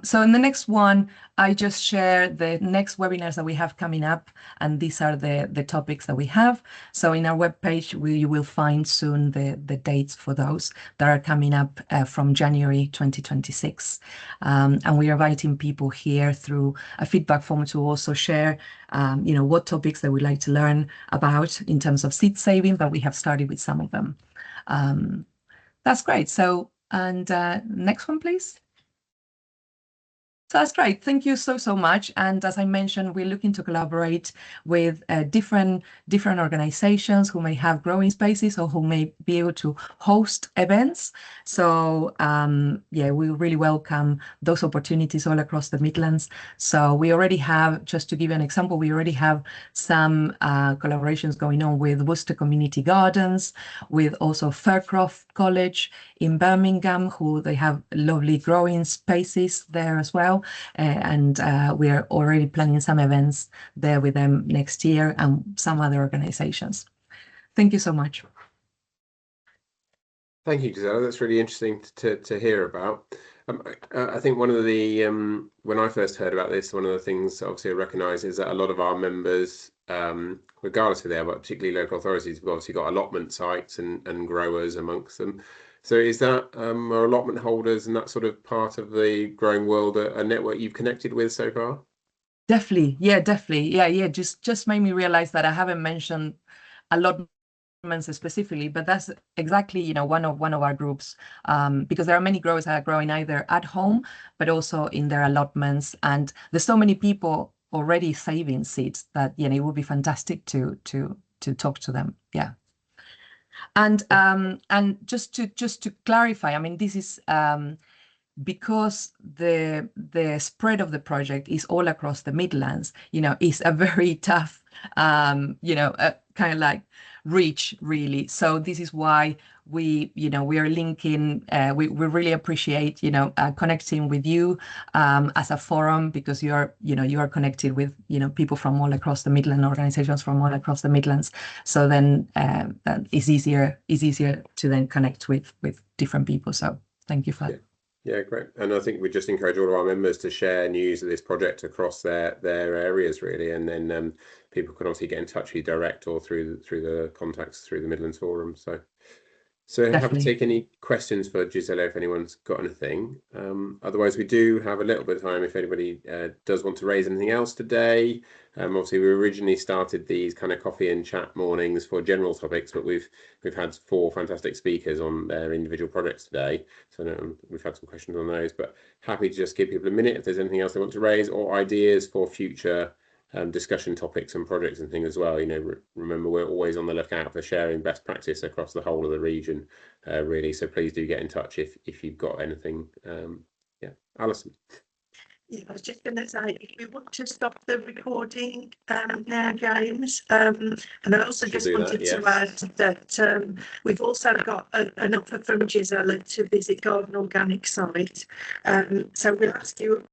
So in the next one, I just share the next webinars that we have coming up, and these are the topics that we have. So in our webpage, you will find soon the dates for those that are coming up from January 2026. And we are inviting people here through a feedback form to also share, what topics they would like to learn about in terms of seed saving, but we have started with some of them. That's great. So, and next one, please. So that's great. Thank you so much. And as I mentioned, we're looking to collaborate with different organizations who may have growing spaces or who may be able to host events. So yeah, we really welcome those opportunities all across the Midlands. So we already have, just to give you an example, we already have some collaborations going on with Worcester Community Gardens, with also Faircroft College in Birmingham, who they have lovely growing spaces there as well. And we are already planning some events there with them next year and some other organizations. Thank you so much. Thank you, Gisela. That's really interesting to hear about. I think one of the, when I first heard about this, one of the things obviously I recognise is that a lot of our members, regardless of but particularly local authorities, have obviously got allotment sites and growers amongst them. So is that are allotment holders and that sort of part of the growing world a network you've connected with so far? Definitely, yeah, definitely, yeah. Just made me realize that I haven't mentioned allotments specifically, but that's exactly one of our groups, because there are many growers that are growing either at home but also in their allotments, and there's so many people already saving seeds that it would be fantastic to talk to them. Yeah. And just to clarify, I mean, this is because the spread of the project is all across the Midlands. It's a very tough, kind of like reach, really. So this is why we are linking. We really appreciate connecting with you as a forum, because you are connected with people from all across the Midland, organizations from all across the Midlands. So then it's easier to then connect with different people. So thank you for that. Yeah, great. And I think we just encourage all of our members to share news of this project across their areas, really, and then people can obviously get in touch with you direct or through the contacts through the Midlands Forum. So So happy to Definitely. take any questions for Gisela if anyone's got anything. Otherwise, we do have a little bit of time if anybody does want to raise anything else today. Obviously, we originally started these kind of coffee and chat mornings for general topics, but we've had 4 fantastic speakers on their individual projects today. So I know we've had some questions on those, but happy to just give people a minute if there's anything else they want to raise or ideas for future discussion topics and projects and things as well. You know, remember, we're always on the lookout for sharing best practice across the whole of the region, really. So please do get in touch if you've got anything. Yeah, Alison. Yeah, I was just going to say, if you want to stop the recording now, James, and I also just wanted to add that we've also got an offer from Gisela to visit Garden Organic site. So we'll ask you